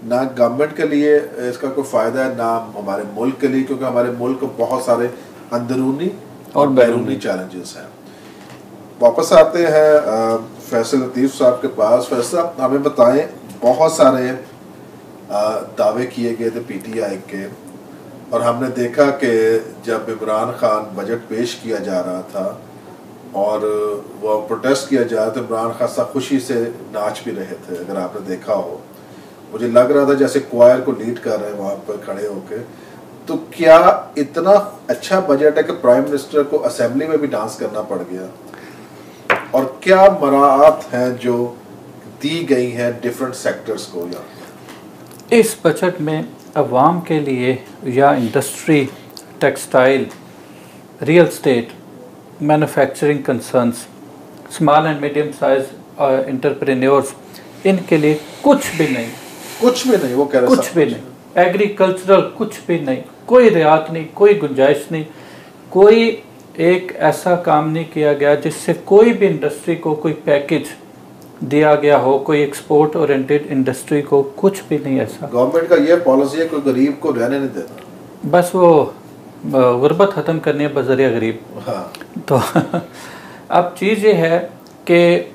ना गवर्नमेंट के लिए इसका कोई फ़ायदा है ना हमारे मुल्क के लिए, क्योंकि हमारे मुल्क को बहुत सारे अंदरूनी और बैरूनी चैलेंजेस हैं। वापस आते हैं फैसल लतीफ़ साहब के पास। फैसल साहब हमें बताएं, बहुत सारे दावे किए गए थे पीटीआई के, और हमने देखा कि जब इमरान खान बजट पेश किया जा रहा था और वो प्रोटेस्ट किया जा रहा था, इमरान खान खुशी से नाच भी रहे थे। अगर आपने देखा हो, मुझे लग रहा था जैसे क्वायर को लीड कर रहे हैं वहाँ पर खड़े होके। तो क्या इतना अच्छा बजट है कि प्राइम मिनिस्टर को असेंबली में भी डांस करना पड़ गया? और क्या मराहत हैं जो दी गई हैं डिफरेंट सेक्टर्स को? या इस बजट में अवाम के लिए या industry, textile, real estate, manufacturing concerns, small and medium size entrepreneurs, इनके लिए कुछ भी नहीं, कुछ भी नहीं, वो कह रहे कुछ भी नहीं, एग्रीकल्चरल कुछ भी नहीं, कोई रियायत नहीं, कोई गुंजाइश नहीं, कोई एक ऐसा काम नहीं किया गया जिससे कोई भी इंडस्ट्री को कोई पैकेज दिया गया हो, कोई एक्सपोर्ट ओरिएंटेड इंडस्ट्री को, कुछ भी नहीं ऐसा। गवर्नमेंट का ये पॉलिसी है कोई गरीब को रहने नहीं देना, बस वो गुर्बत ख़त्म करनी है बज़रिया गरीब। हाँ। तो अब चीज़ ये है कि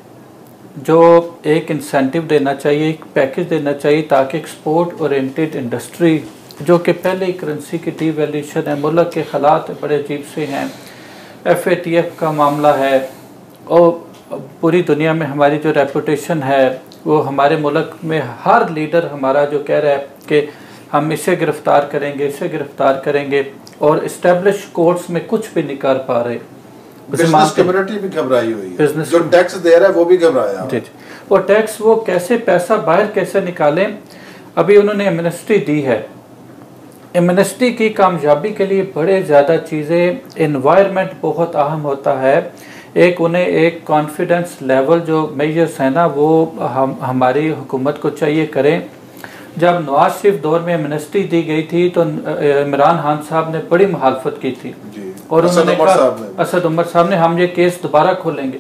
जो एक इंसेंटिव देना चाहिए, एक पैकेज देना चाहिए ताकि एक्सपोर्ट ओरिएंटेड इंडस्ट्री, जो कि पहले ही करेंसी की डीवैल्यूएशन है, मुल्क के हालात बड़े अजीब से हैं, FATF का मामला है, और पूरी दुनिया में हमारी जो रेपुटेशन है वो हमारे मुल्क में हर लीडर हमारा जो कह रहा है कि हम इसे गिरफ़्तार करेंगे, इसे गिरफ़्तार करेंगे, और इस्टेब्लिश कोर्ट्स में कुछ भी नहीं कर पा रहे। बिजनेस कम्युनिटी भी घबराई हुई है, जो टैक्स दे रहा है वो भी घबराया। जी, और टैक्स वो कैसे पैसा बाहर कैसे निकालें। अभी उन्होंने एमनेस्टी दी है, एमनेस्टी की कामयाबी के लिए बड़े ज़्यादा चीज़ें, एनवायरनमेंट बहुत अहम होता है। एक उन्हें एक कॉन्फिडेंस लेवल जो मेजर्स हैं ना, वो हमारी हुकूमत को चाहिए करें। जब नवाज शरीफ दौर में एमनेस्टी दी गई थी तो इमरान खान साहब ने बड़ी मुखालफत की थी, और उन्होंने कहा, असद उमर साहब ने, हम ये केस दोबारा खोलेंगे।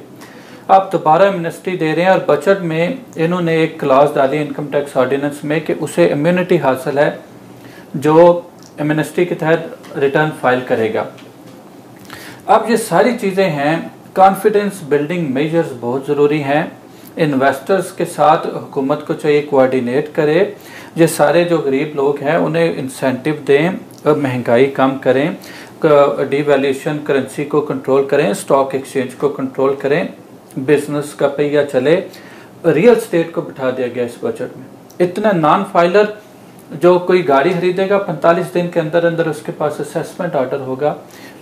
अब दोबारा एमनेस्टी दे रहे हैं, और बजट में इन्होंने एक क्लास डाली इनकम टैक्स ऑर्डिनेंस में कि उसे इम्यूनिटी हासिल है जो एमनेस्टी के तहत रिटर्न फाइल करेगा। अब ये सारी चीज़ें हैं, कॉन्फिडेंस बिल्डिंग मेजर्स बहुत ज़रूरी हैं। इन्वेस्टर्स के साथ हुकूमत को चाहिए कोऑर्डिनेट करे, ये सारे जो गरीब लोग हैं उन्हें इंसेंटिव दें, महंगाई कम करें, डीवैल्यूएशन करेंसी को कंट्रोल करें, स्टॉक एक्सचेंज को कंट्रोल करें, बिजनेस का पहिया चले। रियल स्टेट को बिठा दिया गया इस बजट में। इतना नॉन फाइलर जो कोई गाड़ी खरीदेगा 45 दिन के अंदर अंदर उसके पास असेसमेंट ऑर्डर होगा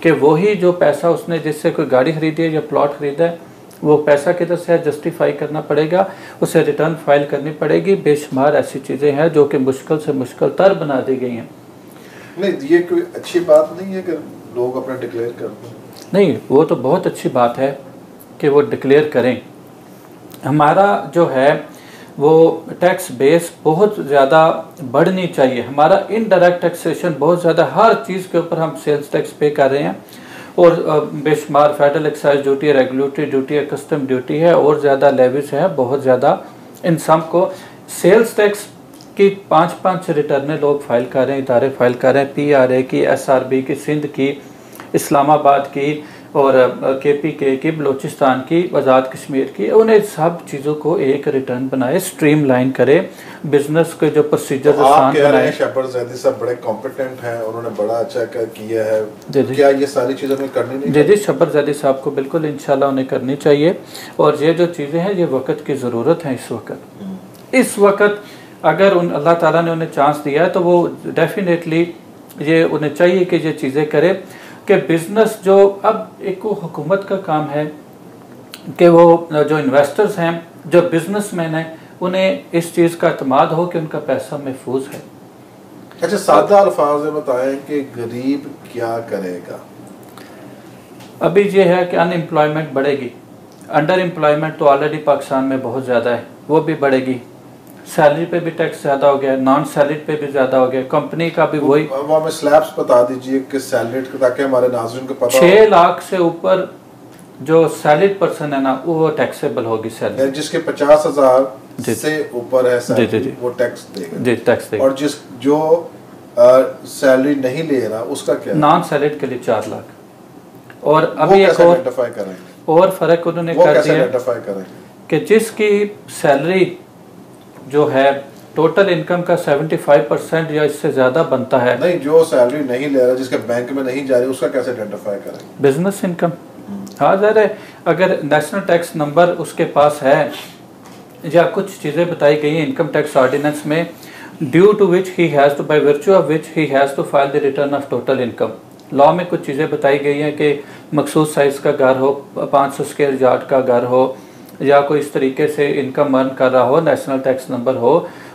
कि वही जो पैसा उसने जिससे कोई गाड़ी खरीदी है या प्लॉट खरीदा है वो पैसा किधर से जस्टिफाई करना पड़ेगा, उसे रिटर्न फाइल करनी पड़ेगी। बेशुमार ऐसी चीज़ें हैं जो कि मुश्किल से मुश्किल तर बना दी गई हैं। नहीं, ये कोई अच्छी बात नहीं है कि लोग अपना डिक्लेयर कर दें। नहीं, वो तो बहुत अच्छी बात है कि वो डिक्लेयर करें। हमारा जो है वो टैक्स बेस बहुत ज़्यादा बढ़नी चाहिए। हमारा इनडायरेक्ट टैक्सेशन बहुत ज़्यादा, हर चीज़ के ऊपर हम सेल्स टैक्स पे कर रहे हैं, और बेशुमार फेडरल एक्साइज ड्यूटी है, रेगुलेटरी ड्यूटी है, कस्टम ड्यूटी है, और ज़्यादा लेविस है बहुत ज़्यादा। इन सब को सेल्स टैक्स की 5-5 रिटर्नें लोग फाइल कर रहे हैं, इदारे फाइल कर रहे हैं, PRA की, SRB की, सिंध की, इस्लामाबाद की, और KPK की, बलूचिस्तान की, आज़ाद कश्मीर की। उन्हें सब चीज़ों को एक रिटर्न बनाए, स्ट्रीमलाइन करे, बिजनेस के जो प्रोसीजर आसान बनाए। शब्बर ज़ैदी साहब बड़े कॉम्पिटेंट हैं, उन्होंने बड़ा अच्छा किया है, क्या ये सारी चीज़ें हमें करनी नहीं? जी, शब्बर ज़ैदी साहब को बिल्कुल इंशाल्लाह उन्हें करनी चाहिए। और ये जो चीज़ें हैं ये वक्त की ज़रूरत है इस वक्त अगर अल्लाह ताला ने उन्हें चांस दिया है तो वो डेफिनेटली ये उन्हें चाहिए कि ये चीज़ें करे कि बिज़नेस जो अब एक हुकूमत का काम है कि वो जो इन्वेस्टर्स हैं, जो बिजनेसमैन हैं, उन्हें इस चीज़ का अतमाद हो कि उनका पैसा महफूज है। अच्छा, सादा अल्फाज में बताएं कि गरीब क्या करेगा? अभी ये है कि अनएम्प्लॉयमेंट बढ़ेगी, अंडर एम्प्लॉयमेंट तो ऑलरेडी पाकिस्तान में बहुत ज़्यादा है, वो भी बढ़ेगी। सैलरी पे भी टैक्स ज़्यादा हो गया, नॉन सैलरीड पे भी ज़्यादा हो गया, कंपनी का भी वही। अब हमें स्लैब्स बता दीजिए कि सैलरीड का, ताकि हमारे नाज़रीन को पता हो। 6 लाख से ऊपर जो सैलरीड पर्सन है ना वो टैक्सेबल होगी सैलरी, जिसके 50,000 से ऊपर है सैलरी वो टैक्स देगा। जी, टैक्स देगा। और जो सैलरी नहीं ले रहा उसका क्या? नॉन सैलरीड के लिए 4 लाख। और अभी एक और फ़र्क उन्होंने कर दिया कि जिसकी सैलरी जो है टोटल इनकम का 75% या इससे ज़्यादा बनता है, नहीं, जो सैलरी नहीं ले रहा, जिसके बैंक में नहीं जा रही, उसका कैसे आइडेंटिफाई करें? Business income. हाँ, ज़रा अगर नेशनल टैक्स नंबर उसके पास है या कुछ चीज़ें बताई गई हैं इनकम टैक्स ऑर्डिनेंस में, due to which he has to, by virtue of which he has to file the return of total income. Law में कुछ चीज़ें बताई गई हैं कि मखसूस साइज़ का घर हो, 500 स्क्वायर यार्ड का घर हो, या कोई इस तरीके से इनकम अर्न कर रहा हो, नेशनल टैक्स नंबर हो,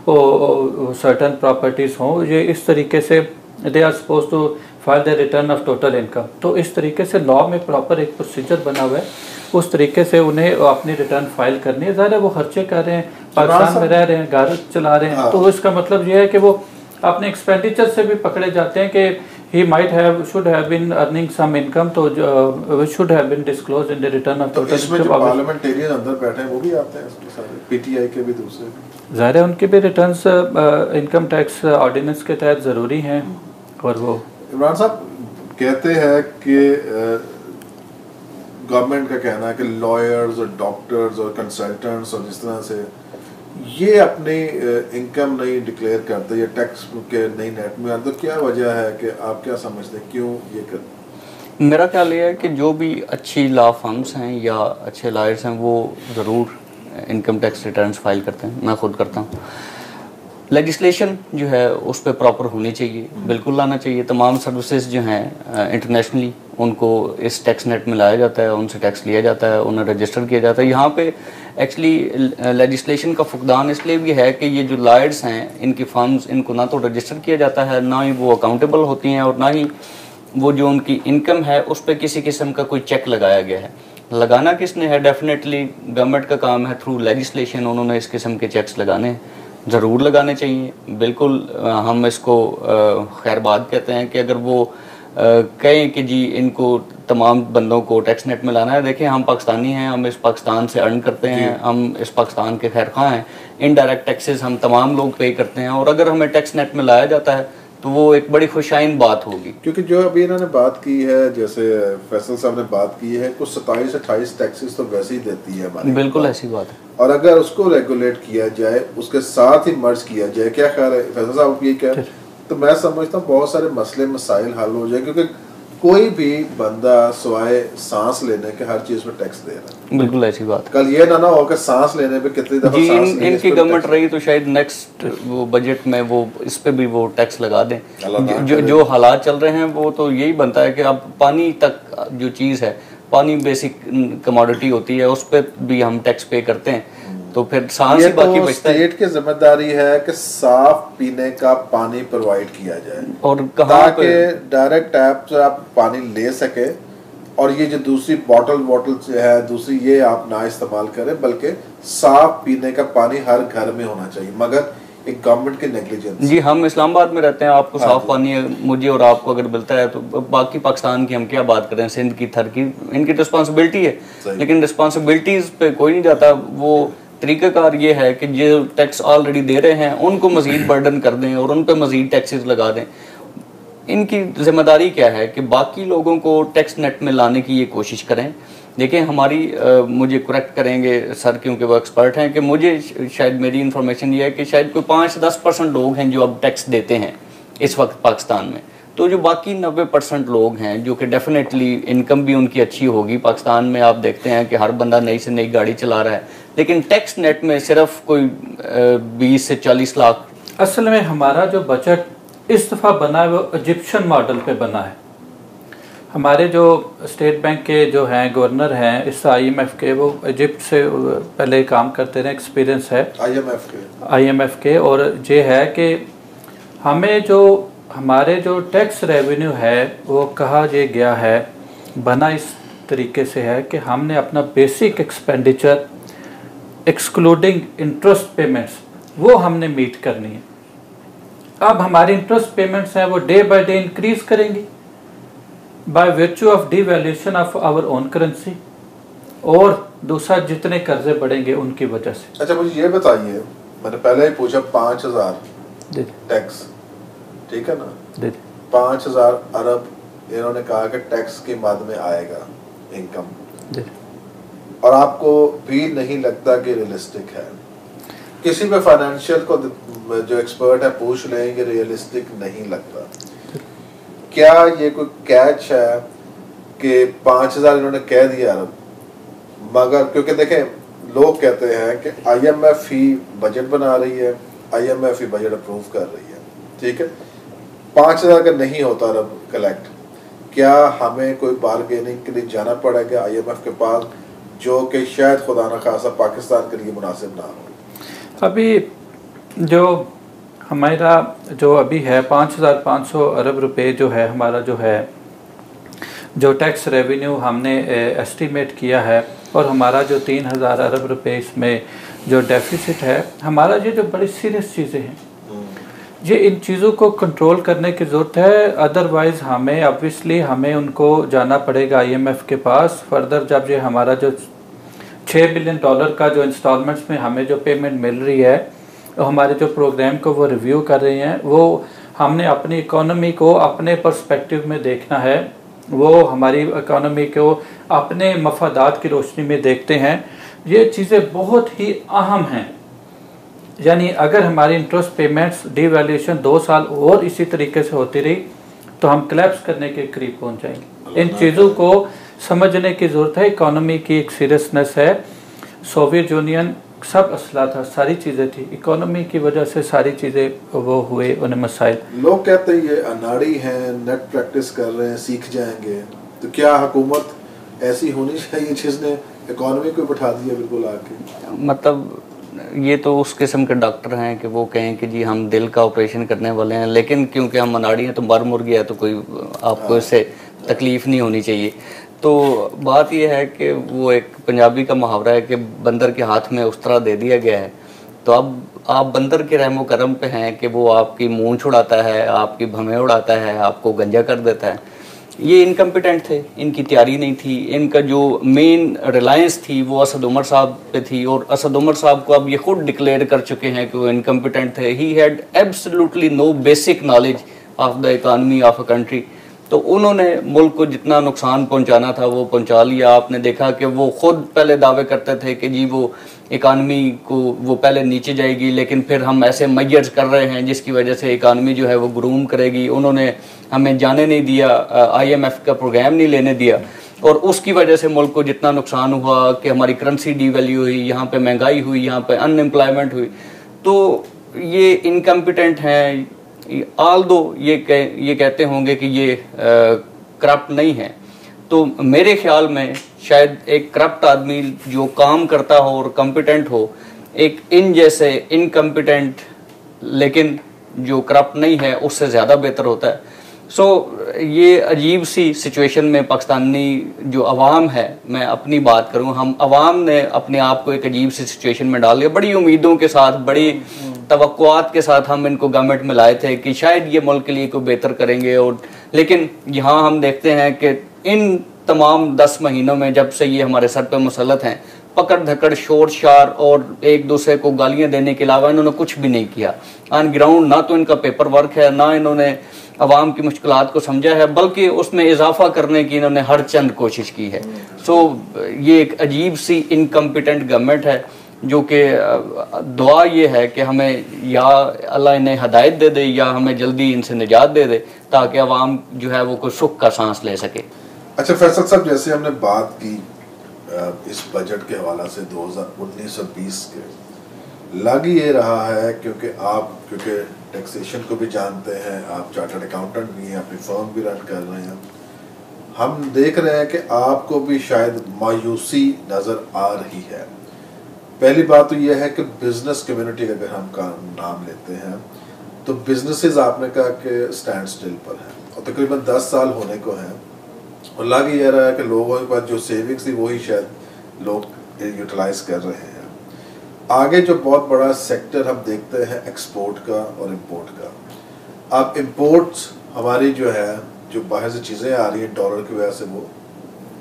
सर्टन प्रॉपर्टीज़ हो, ये इस तरीके से they are suppose to file the return of total income. तो इस तरीके से लॉ में प्रॉपर एक प्रोसीजर बना हुआ है, उस तरीके से उन्हें अपनी रिटर्न फाइल करनी है। ज़ाहिर है वो खर्चे कर रहे हैं, पाकिस्तान में रह रहे हैं, घर चला रहे हैं, तो इसका मतलब ये है कि वो अपने एक्सपेंडिचर से भी पकड़े जाते हैं कि he might have should have been earning some income, तो which should have been disclosed in the return of तो total इसमें जो पार्लियामेंटेरियन अंदर बैठे हैं वो भी आते हैं इसमें सारे, पीटीआई के भी दूसरे भी। ज़ाहिर है उनके भी रिटर्न्स इनकम टैक्स ऑर्डिनेंस के तहत ज़रूरी हैं। और वो इमरान साहब कहते हैं कि गवर्नमेंट का कहना है कि लॉयर्स और डॉक्टर्स और कंसल्टेंट्स और जिस तरह से ये अपनी इनकम नहीं डिक्लेयर करते या टैक्स के नहीं नेट में आते, तो क्या वजह है कि आप क्या समझते हैं क्यों ये करते? मेरा ख्याल ये है कि जो भी अच्छी लॉ फर्म्स हैं या अच्छे लॉयर्स हैं वो ज़रूर इनकम टैक्स रिटर्न्स फाइल करते हैं, मैं खुद करता हूँ। लेजिस्लेशन जो है उस पर प्रॉपर होनी चाहिए, बिल्कुल लाना चाहिए। तमाम सर्विसेज जो हैं इंटरनेशनली उनको इस टैक्स नेट में लाया जाता है, उनसे टैक्स लिया जाता है, उन्हें रजिस्टर किया जाता है। यहाँ पे एक्चुअली लेजिस्लेशन का फुकदान इसलिए भी है कि ये जो लॉयर्स हैं इनकी फर्म्स, इनको ना तो रजिस्टर किया जाता है, ना ही वो अकाउंटेबल होती हैं, और ना ही वो जो उनकी इनकम है उस पर किसी किस्म का कोई चेक लगाया गया है। लगाना किसने है? डेफिनेटली गवर्नमेंट का काम है, थ्रू लेजिस्लेशन उन्होंने इस किस्म के चेक्स लगाने ज़रूर लगाने चाहिए। बिल्कुल हम इसको खैर बात कहते हैं कि अगर वो कहें कि जी इनको तमाम बंदों को टैक्स नेट में लाना है। देखें हम पाकिस्तानी हैं, हम इस पाकिस्तान से अर्न करते हैं, हम इस पाकिस्तान के खैर खां हैं, इनडायरेक्ट टैक्सेस हम तमाम लोग पे करते हैं, और अगर हमें टैक्स नेट में लाया जाता है तो वो एक बड़ी खुशाइन बात होगी। क्योंकि जो अभी इन्होंने बात की है, जैसे फैसल साहब ने बात की है, कुछ 27-28 टैक्सेस तो वैसे ही देती है हमारी, बिल्कुल ऐसी बात है। और अगर उसको रेगुलेट किया जाए, उसके साथ ही मर्ज किया जाए, क्या ख्याल है फैसल साहब ये क्या? तो मैं समझता हूँ बहुत सारे मसले मसाइल हल हो जाए, क्योंकि कोई भी बंदा सिवाय सांस लेने के हर चीज में टैक्स दे रहा है। बिल्कुल ऐसी बात। कल ये ना हो कि सांस लेने पे कितनी दफा जी सांस लेने इनकी गवर्नमेंट रही तो शायद नेक्स्ट वो बजट में वो इस पे भी वो टैक्स लगा दें। जो हालात चल रहे हैं वो तो यही बनता है कि अब पानी तक जो चीज़ है, पानी बेसिक कमोडिटी होती है, उस पर भी हम टैक्स पे करते हैं, तो फिर सांस ही बाकी बचता है। स्टेट की जिम्मेदारी है कि साफ पीने का पानी प्रोवाइड किया जाए, और कहाँ ताकि डायरेक्ट टैप से आप पानी ले सके, और ये जो दूसरी बॉटल है दूसरी ये आप ना इस्तेमाल करें, बल्कि साफ पीने का पानी हर घर में होना चाहिए। मगर एक गवर्नमेंट के नेग्लिजेंस। जी हम इस्लामाबाद में रहते हैं, आपको साफ पानी मुझे और आपको अगर मिलता है तो बाकी पाकिस्तान की हम क्या बात करें, सिंध की, थर की, इनकी रिस्पॉन्सिबिलिटी है, लेकिन रिस्पॉन्सिबिलिटीज पे कोई नहीं जाता। वो तरीक़ाकार ये है कि जो टैक्स ऑलरेडी दे रहे हैं उनको मज़ीद बर्डन कर दें और उन पर मज़ीद टैक्सेस लगा दें। इनकी जिम्मेदारी क्या है कि बाकी लोगों को टैक्स नेट में लाने की ये कोशिश करें। देखिए हमारी मुझे करेक्ट करेंगे सर क्योंकि वो एक्सपर्ट हैं, कि मुझे शायद मेरी इन्फॉर्मेशन ये है कि शायद कोई 5-10% लोग हैं जो अब टैक्स देते हैं इस वक्त पाकिस्तान में। तो जो बाकी 90% लोग हैं जो कि डेफिनेटली इनकम भी उनकी अच्छी होगी। पाकिस्तान में आप देखते हैं कि हर बंदा नई से नई गाड़ी चला रहा है, लेकिन टैक्स नेट में सिर्फ कोई 20 से 40 लाख। असल में हमारा जो बजट इस दफ़ा बना है वो इजिप्शियन मॉडल पे बना है। हमारे जो स्टेट बैंक के जो हैं गवर्नर हैं इस IMF के, वो इजिप्ट से पहले काम करते रहे, एक्सपीरियंस है IMF के। और ये है कि हमें जो हमारे जो टैक्स रेवेन्यू है वो कहा ये गया है, बना इस तरीके से है कि हमने अपना basic expenditure excluding interest payments वो हमने मीट करनी है। अब हमारी इंटरेस्ट पेमेंट्स हैं वो डे बाय डे इंक्रीज करेंगी by virtue of devaluation of our own currency, और दूसरा जितने कर्जे बढ़ेंगे उनकी वजह से। अच्छा मुझे ये बताइए, मैंने पहले ही पूछा 5000 टैक्स, ठीक है ना, 5000 अरब इन्होंने कहा कि टैक्स के मद में आएगा इनकम, और आपको भी नहीं लगता कि रियलिस्टिक है? किसी भी फाइनेंशियल को जो एक्सपर्ट है पूछ लेंगे, रियलिस्टिक नहीं लगता। क्या ये कोई कैच है कि 5000 इन्होंने कह दिया अरब, मगर क्योंकि देखें लोग कहते हैं कि IMF ही बजट बना रही है, IMF ही बजट अप्रूव कर रही है, ठीक है, 5000 का नहीं होता अरब कलेक्ट, क्या हमें कोई बारगेनिंग के लिए जाना पड़ेगा IMF के पास, जो कि शायद खुदा न खासा पाकिस्तान के लिए मुनासिब ना हो? अभी जो हमारा जो अभी है 5500 अरब रुपए जो है हमारा जो है जो टैक्स रेवेन्यू हमने एस्टीमेट किया है, और हमारा जो 3000 अरब रुपए इसमें जो डेफिसिट है हमारा, ये जो बड़ी सीरियस चीज़ें हैं। ये इन चीज़ों को कंट्रोल करने की ज़रूरत है, अदरवाइज़ हमें ऑब्वियसली हमें उनको जाना पड़ेगा IMF के पास फर्दर। जब ये हमारा जो $6 बिलियन का जो इंस्टॉलमेंट्स में हमें जो पेमेंट मिल रही है, तो हमारे जो प्रोग्राम को वो रिव्यू कर रहे हैं, वो हमने अपनी इकोनॉमी को अपने पर्सपेक्टिव में देखना है, वो हमारी इकोनॉमी को अपने मफादात की रोशनी में देखते हैं। ये चीज़ें बहुत ही अहम हैं। यानी अगर हमारी इंटरेस्ट पेमेंट्स डिवैल्यूएशन 2 साल और इसी तरीके से होती रही तो हम क्लैप्स करने के करीब पहुंच जाएंगे। इन चीज़ों को समझने की ज़रूरत है। इकोनॉमी की एक सीरियसनेस है। सोवियत यूनियन सब असला था, सारी चीज़ें थी, इकोनॉमी की वजह से सारी चीज़ें वो हुए, उन्हें मसाइल। लोग कहते हैं ये अनाड़ी हैं, नेट प्रैक्टिस कर रहे हैं, सीख जाएंगे। तो क्या हुकूमत ऐसी होनी चाहिए जिसने इकोनॉमी को बिठा दिया बिल्कुल आके? मतलब ये तो उस किस्म के डॉक्टर हैं कि वो कहें कि जी हम दिल का ऑपरेशन करने वाले हैं, लेकिन क्योंकि हम अनाड़ी हैं तो मर मुर्गी है तो कोई आपको इससे तकलीफ़ नहीं होनी चाहिए। तो बात यह है कि वो एक पंजाबी का मुहावरा है कि बंदर के हाथ में उस तरह दे दिया गया है, तो अब आप बंदर के रहमो करम पे हैं कि वो आपकी मूंछ उड़ाता है, आपकी भवें उड़ाता है, आपको गंजा कर देता है। ये इनकम्पिटेंट थे, इनकी तैयारी नहीं थी, इनका जो मेन रिलायंस थी वो असद उमर साहब पे थी, और असद उमर साहब को अब ये खुद डिक्लेयर कर चुके हैं कि वो इनकम्पिटेंट थे। He had absolutely no basic knowledge of the economy of a country. तो उन्होंने मुल्क को जितना नुकसान पहुंचाना था वो पहुंचा लिया। आपने देखा कि वो खुद पहले दावे करते थे कि जी वो इकानमी को वो पहले नीचे जाएगी, लेकिन फिर हम ऐसे मेजर्स कर रहे हैं जिसकी वजह से इकानमी जो है वो ग्रूम करेगी। उन्होंने हमें जाने नहीं दिया, IMF का प्रोग्राम नहीं लेने दिया, और उसकी वजह से मुल्क को जितना नुकसान हुआ कि हमारी करेंसी डीवैल्यू हुई, यहाँ पे महंगाई हुई, यहाँ पे अनएम्प्लॉयमेंट हुई। तो ये इनकम्पिटेंट हैं। ऑल दो ये कहते होंगे कि ये करप्ट नहीं है, तो मेरे ख्याल में शायद एक करप्ट आदमी जो काम करता हो और कॉम्पिटेंट हो, एक इन जैसे इनकम्पिटेंट लेकिन जो करप्ट नहीं है उससे ज़्यादा बेहतर होता है। सो ये अजीब सी सिचुएशन में पाकिस्तानी जो अवाम है, मैं अपनी बात करूं, हम अवाम ने अपने आप को एक अजीब सी सिचुएशन में डाल दिया। बड़ी उम्मीदों के साथ, बड़ी तवक्कुआत के साथ हम इनको गवर्नमेंट में लाए थे कि शायद ये मुल्क के लिए कोई बेहतर करेंगे, और लेकिन यहाँ हम देखते हैं कि इन तमाम 10 महीनों में जब से ये हमारे सर पे मुसल्लत हैं, पकड़ धकड़, शोर शार और एक दूसरे को गालियां देने के अलावा इन्होंने कुछ भी नहीं किया ऑन ग्राउंड। ना तो इनका पेपर वर्क है, ना इन्होंने अवाम की मुश्किलात को समझा है, बल्कि उसमें इजाफा करने की इन्होंने हर चंद कोशिश की है। सो ये एक अजीब सी इनकम्पिटेंट गवर्नमेंट है, जो कि दुआ ये है कि हमें या अल्लाह इन्हें हदायत दे दे या हमें जल्दी इनसे निजात दे दे, ताकि अवाम जो है वो कोई सुख का सांस ले सके। अच्छा फैसल साहब, जैसे हमने बात की इस बजट के हवाला से 2019 और 20 के, लग ये रहा है क्योंकि टैक्सेशन को भी जानते हैं, आप चार्टर्ड अकाउंटेंट भी हैं, अपनी फर्म भी रन कर रहे हैं, हम देख रहे हैं कि आपको भी शायद मायूसी नज़र आ रही है। पहली बात तो यह है कि बिजनेस कम्युनिटी का अगर हम का नाम लेते हैं तो बिजनेसेस आपने कहा कि स्टैंड स्टिल पर हैं और तकरीबन 10 साल होने को हैं, और लग ये रहा है कि लोगों के पास जो सेविंग्स थी वही शायद लोग यूटिलाइज कर रहे हैं। आगे जो बहुत बड़ा सेक्टर हम देखते हैं एक्सपोर्ट का और इंपोर्ट का। अब इंपोर्ट्स हमारी जो है, जो बाहर से चीज़ें आ रही हैं डॉलर की वजह से, वो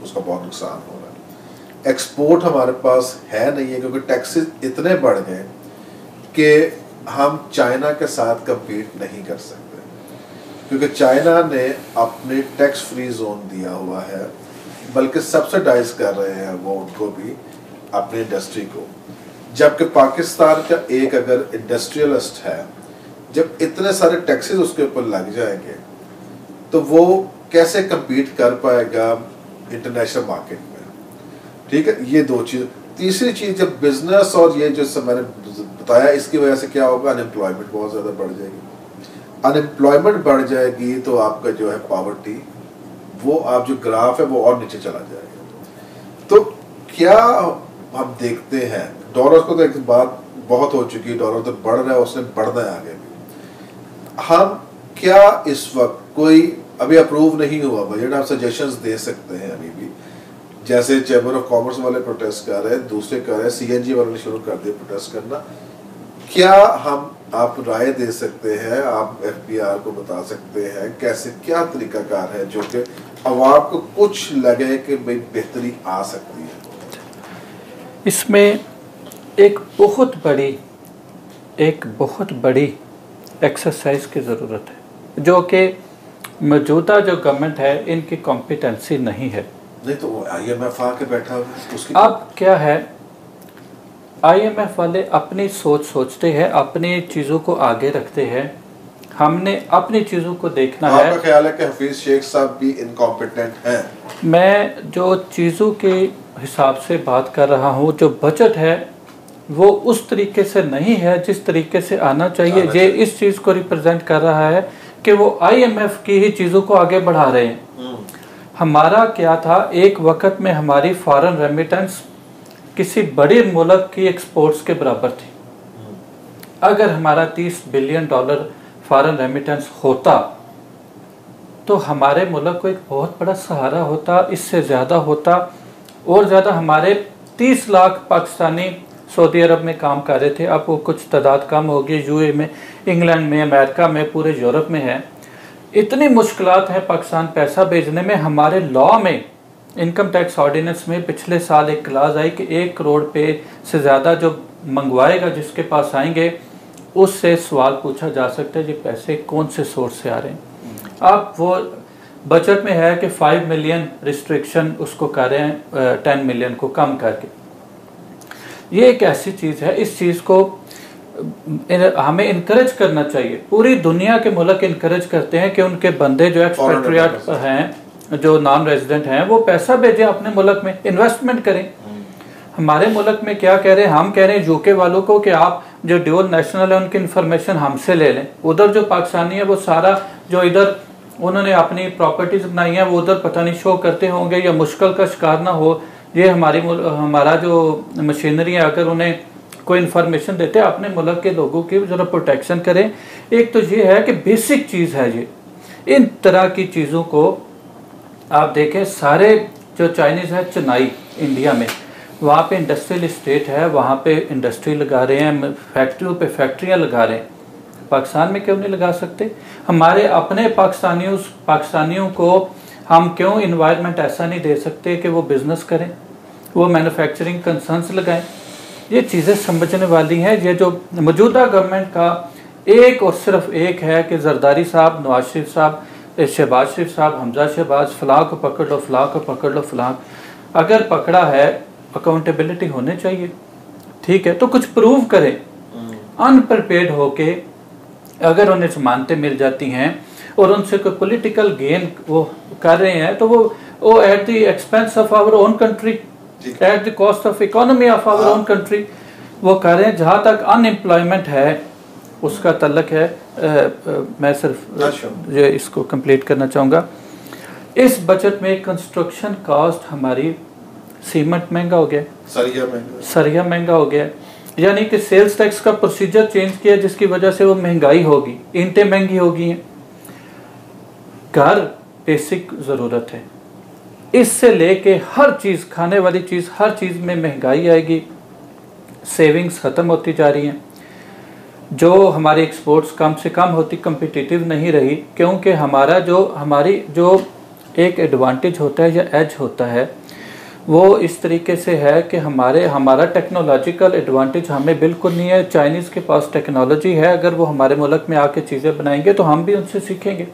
उसका बहुत नुकसान हो रहा है। एक्सपोर्ट हमारे पास है नहीं है क्योंकि टैक्सेस इतने बढ़ गए कि हम चाइना के साथ कम्पीट नहीं कर सकते, क्योंकि चाइना ने अपने टैक्स फ्री जोन दिया हुआ है, बल्कि सब्सिडाइज कर रहे हैं वो उनको भी, अपनी इंडस्ट्री को। जबकि पाकिस्तान का एक अगर इंडस्ट्रियलिस्ट है, जब इतने सारे टैक्सेस उसके ऊपर लग जाएंगे तो वो कैसे कम्पीट कर पाएगा इंटरनेशनल मार्केट में? ठीक है, ये दो चीज़। तीसरी चीज़, जब बिजनेस और ये जो मैंने बताया, इसकी वजह से क्या होगा, अनएम्प्लॉयमेंट बहुत ज़्यादा बढ़ जाएगी। अनएम्प्लॉयमेंट बढ़ जाएगी तो आपका जो है पॉवर्टी, वो आप जो ग्राफ है वो और नीचे चला जाएगा। तो क्या हम देखते हैं, डॉलर को तो एक बात बहुत हो चुकी है, डॉलर तो बढ़ रहा है, उसने बढ़ना है आगे भी। हम क्या इस वक्त कोई अभी अप्रूव नहीं हुआ बजट, हम सजेशंस दे सकते हैं अभी भी, जैसे चैम्बर ऑफ कॉमर्स वाले प्रोटेस्ट कर रहे हैं, दूसरे कर रहे हैं, CNG वाले शुरू कर दिए प्रोटेस्ट करना। क्या हम आप राय दे सकते हैं, आप FBR को बता सकते हैं कैसे क्या तरीकाकार है जो कि आवाम को कुछ लगे कि भाई बेहतरी आ सकती है? इसमें एक बहुत बड़ी एक्सरसाइज की ज़रूरत है जो कि मौजूदा जो गवर्नमेंट है इनकी कॉम्पिटेंसी नहीं है। नहीं तो वो IMF आके बैठा हुआ है, उसकी अब क्या है, IMF वाले अपनी सोचते हैं, अपनी चीज़ों को आगे रखते हैं, हमने अपनी चीज़ों को देखना है। आपका ख्याल है कि हफीज शेख साहब भी इनकॉम्पिटेंट हैं? मैं जो चीज़ों के हिसाब से बात कर रहा हूँ, जो बजट है वो उस तरीके से नहीं है जिस तरीके से आना चाहिए। ये इस चीज़ को रिप्रेजेंट कर रहा है कि वो IMF की ही चीज़ों को आगे बढ़ा रहे हैं। हमारा क्या था, एक वक्त में हमारी फॉरेन रेमिटेंस किसी बड़े मुल्क की एक्सपोर्ट्स के बराबर थी। अगर हमारा $30 बिलियन फॉरेन रेमिटेंस होता तो हमारे मुल्क को एक बहुत बड़ा सहारा होता, इससे ज़्यादा होता और ज़्यादा। हमारे 30 लाख पाकिस्तानी सऊदी अरब में काम कर रहे थे, अब वो कुछ तादाद कम हो गई, UAE में, इंग्लैंड में, अमेरिका में, पूरे यूरोप में है। इतनी मुश्किलात है पाकिस्तान पैसा भेजने में। हमारे लॉ में, इनकम टैक्स ऑर्डिनेंस में पिछले साल एक क्लास आई कि 1 करोड़ पे से ज़्यादा जो मंगवाएगा, जिसके पास आएंगे, उससे सवाल पूछा जा सकता है जी पैसे कौन से सोर्स से आ रहे हैं। अब वो बजट में है कि 5 मिलियन रिस्ट्रिक्शन उसको कर रहे हैं 10 मिलियन को कम करके। ये एक ऐसी चीज़ है, इस चीज़ को हमें इनकरेज करना चाहिए। पूरी दुनिया के मुल्क इनकरेज करते हैं कि उनके बंदे जो एक्सपेट्रिएट हैं, जो नॉन रेजिडेंट हैं, वो पैसा भेजें अपने मुल्क में, इन्वेस्टमेंट करें। हमारे मुल्क में क्या कह रहे हैं, हम कह रहे हैं UK वालों को कि आप जो ड्यूल नेशनल है उनकी इन्फॉर्मेशन हमसे ले लें। उधर जो पाकिस्तानी है वो सारा जो इधर उन्होंने अपनी प्रॉपर्टीज बनाई हैं वो उधर पता नहीं शो करते होंगे या मुश्किल का शिकार ना हो। ये हमारा जो मशीनरी है, अगर उन्हें कोई इन्फॉर्मेशन देते हैं, अपने मुल्क के लोगों की ज़रा प्रोटेक्शन करें। एक तो ये है कि बेसिक चीज़ है ये। इन तरह की चीज़ों को आप देखें, सारे जो चाइनीज़ है, चेन्नई इंडिया में, वहाँ पे इंडस्ट्रियल स्टेट है, वहाँ पे इंडस्ट्री लगा रहे हैं, फैक्ट्रियों पे फैक्ट्रियाँ लगा रहे हैं। पाकिस्तान में क्यों नहीं लगा सकते? हमारे अपने पाकिस्तानियों को हम क्यों इन्वायरमेंट ऐसा नहीं दे सकते कि वो बिज़नेस करें, वो मैन्युफैक्चरिंग कंसर्न्स लगाएं? ये चीज़ें समझने वाली हैं। ये जो मौजूदा गवर्नमेंट का एक और सिर्फ एक है कि जरदारी साहब, नवाज शरीफ साहब, शहबाज शरीफ साहब, हमजा शहबाज, फ़लाँ को पकड़ लो, फ़लाँ को पकड़ लो, फ़लाँ। अगर पकड़ा है, अकाउंटेबिलिटी होनी चाहिए, ठीक है, तो कुछ प्रूव करें। अनप्रिपेयर्ड होके अगर उन्हें जमानतें मिल जाती हैं और उनसे कोई पॉलिटिकल गेन वो कर रहे हैं, तो वो at the expense of our own country, at the cost of economy of our own country वो कर रहे हैं। जहाँ तक अनएम्प्लॉयमेंट है उसका तल्लक है, मैं सिर्फ ये इसको कंप्लीट करना चाहूँगा। इस बजट में कंस्ट्रक्शन कॉस्ट हमारी, सीमेंट महंगा हो गया, सरिया महंगा हो गया, यानी कि सेल्स टैक्स का प्रोसीजर चेंज किया जिसकी वजह से वो महंगाई होगी, ईंटें महंगी होगी हैं। घर बेसिक ज़रूरत है, इससे लेके हर चीज़, खाने वाली चीज़, हर चीज़ में महंगाई आएगी। सेविंग्स ख़त्म होती जा रही हैं। जो हमारी एक्सपोर्ट्स कम से कम होती, कम्पिटिटिव नहीं रही, क्योंकि हमारी जो एक एडवांटेज होता है या एज होता है वो इस तरीके से है कि हमारा टेक्नोलॉजिकल एडवांटेज हमें बिल्कुल नहीं है। चाइनीज़ के पास टेक्नोलॉजी है, अगर वो हमारे मुल्क में आके चीज़ें बनाएंगे तो हम भी उनसे सीखेंगे।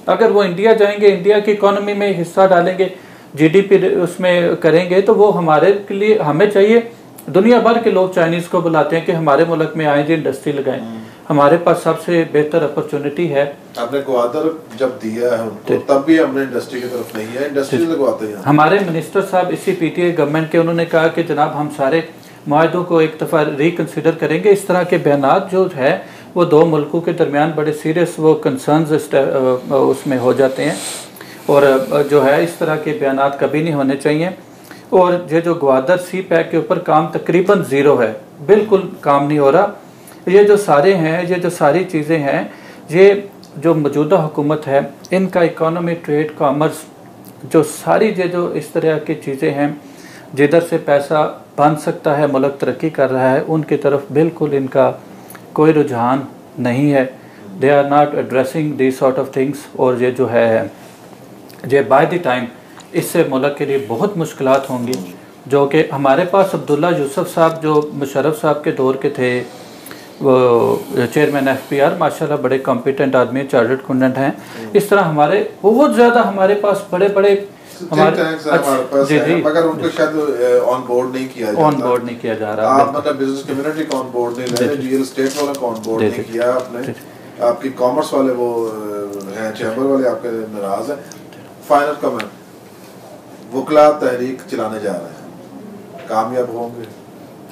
अगर वो इंडिया जाएंगे, इंडिया की इकोनॉमी में हिस्सा डालेंगे, GDP उसमें करेंगे, तो वो हमारे के लिए, हमें चाहिए। दुनिया भर के लोग चाइनीज़ को बुलाते हैं कि हमारे मुल्क में आए जी, इंडस्ट्री लगाएं। हमारे पास सबसे बेहतर अपॉर्चुनिटी है। आपने ग्वादर जब दिया है उनको, तब भी हमने इंडस्ट्री की तरफ नहीं है, इंडस्ट्री लगवाते हैं। हमारे मिनिस्टर साहब इसी PTA गवर्नमेंट के, उन्होंने कहा कि जनाब हम सारे माहदों को एक दफ़ा रिकन्सिडर करेंगे। इस तरह के बयानात जो है वो दो मुल्कों के दरमियान बड़े सीरियस वो कंसर्न्स उसमें हो जाते हैं, और जो है इस तरह के बयानात कभी नहीं होने चाहिए। और ये जो ग्वादर सी पैक के ऊपर काम तकरीबन ज़ीरो है, बिल्कुल काम नहीं हो रहा। ये जो सारे हैं, ये जो सारी चीज़ें हैं, ये जो मौजूदा हुकूमत है, इनका इकोनॉमी, ट्रेड, कॉमर्स, जो सारी ये जो इस तरह की चीज़ें हैं जिधर से पैसा बन सकता है, मुल्क तरक्की कर रहा है, उनकी तरफ बिल्कुल इनका कोई रुझान नहीं है, they are not addressing this sort of things. और ये जो है ये बाय द टाइम इससे मुल्क के लिए बहुत मुश्किलात होंगी, जो कि हमारे पास अब्दुल्ला यूसुफ साहब जो मुशर्रफ साहब के दौर के थे, वो चेयरमैन FPR माशाल्लाह बड़े कॉम्पिटेंट आदमी, चार्टर्ड अकाउंटेंट हैं। इस तरह हमारे बहुत ज़्यादा हमारे पास बड़े बड़े हमारे पास है, मगर उनको शायद ऑन बोर्ड नहीं किया जा रहा। आप मतलब बिजनेस कम्युनिटी को ऑन बोर्ड नहीं ले रहे, रियल एस्टेट वालों को ऑन बोर्ड नहीं किया आपने, आपकी कॉमर्स वाले वो हैं, चैम्बर वाले आपके नाराज हैं। फाइनल कमेंट, वकला तहरीक चलाने जा रहे हैं, कामयाब होंगे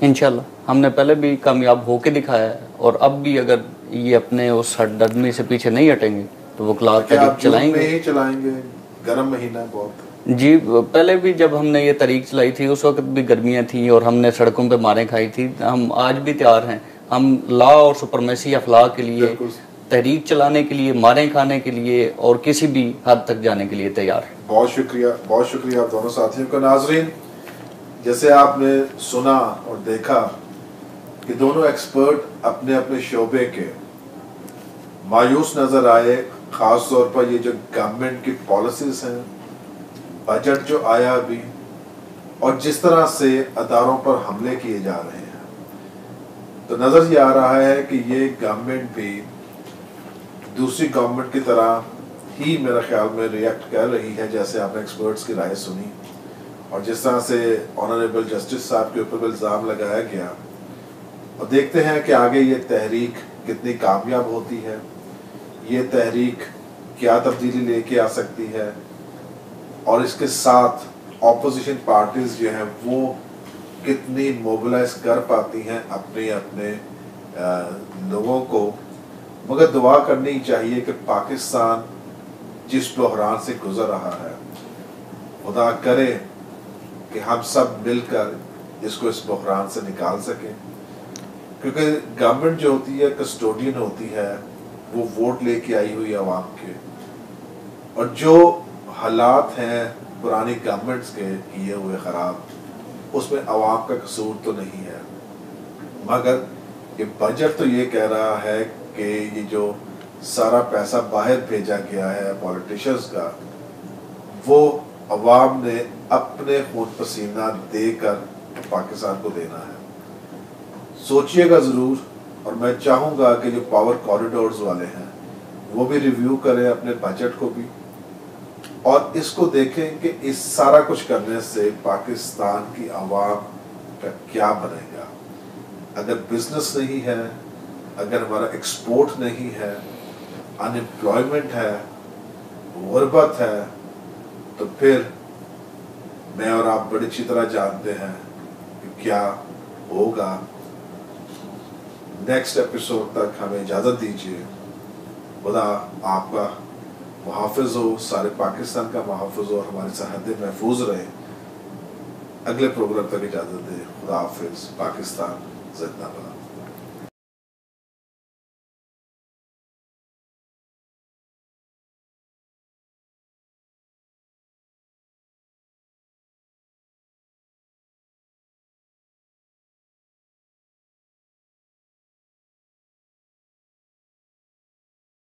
इंशाल्लाह। हमने पहले भी कामयाब होके दिखाया है, और अब भी अगर ये अपने उस हटदर्मी से पीछे नहीं हटेंगे तो वकला तहरीक चलाएंगे। गर्म महीना बहुत जी, पहले भी जब हमने ये तहरीक चलाई थी उस वक्त भी गर्मियाँ थी और हमने सड़कों पे मारें खाई थी। हम आज भी तैयार हैं, हम लॉ और सुपरमेसी ऑफ लॉ के लिए, तहरीक चलाने के लिए, मारें खाने के लिए और किसी भी हद तक जाने के लिए तैयार हैं। बहुत शुक्रिया आप दोनों साथियों का। नाजरीन, जैसे आपने सुना और देखा कि दोनों एक्सपर्ट अपने अपने शोबे के मायूस नजर आए, खास तौर पर ये जो गवर्नमेंट की पॉलिसीज हैं, बजट जो आया अभी, और जिस तरह से अदारों पर हमले किए जा रहे हैं, तो नजर ये आ रहा है कि ये गवर्नमेंट भी दूसरी गवर्नमेंट की तरह ही मेरे ख्याल में रिएक्ट कर रही है। जैसे आपने एक्सपर्ट्स की राय सुनी और जिस तरह से ऑनरेबल जस्टिस साहब के ऊपर इल्ज़ाम लगाया गया, और देखते हैं कि आगे ये तहरीक कितनी कामयाब होती है, ये तहरीक क्या तब्दीली लेके आ सकती है, और इसके साथ ऑपोजिशन पार्टीज जो हैं वो कितनी मोबिलाइज कर पाती हैं अपने अपने लोगों को। मगर दुआ करनी चाहिए कि पाकिस्तान जिस बहरान से गुजर रहा है, खुदा करे कि हम सब मिलकर इसको इस बहरान से निकाल सकें, क्योंकि गवर्नमेंट जो होती है कस्टोडियन होती है, वो वोट लेके आई हुई आवाम के, और जो हालात हैं पुरानी गवर्नमेंट्स के किए हुए ख़राब, उसमें आवाम का कसूर तो नहीं है। मगर ये बजट तो ये कह रहा है कि ये जो सारा पैसा बाहर भेजा गया है पॉलिटिशियंस का, वो अवाम ने अपने खून पसीना देकर पाकिस्तान को देना है। सोचिएगा ज़रूर, और मैं चाहूँगा कि जो पावर कॉरिडोर्स वाले हैं वो भी रिव्यू करें अपने बजट को भी, और इसको देखें कि इस सारा कुछ करने से पाकिस्तान की आवाम का क्या बनेगा। अगर बिजनेस नहीं है, अगर हमारा एक्सपोर्ट नहीं है, अनएम्प्लॉयमेंट है, गुर्बत है, तो फिर मैं और आप बड़ी अच्छी तरह जानते हैं कि क्या होगा। नेक्स्ट एपिसोड तक हमें इजाज़त दीजिए। खुदा आपका मुहाफ़िज़ हो, सारे पाकिस्तान का मुहाफ़िज़ हो, हमारी सरहदें महफूज रहे। अगले प्रोग्राम तक इजाज़त दें। खुदा हाफिज़। पाकिस्तान जिंदाबाद।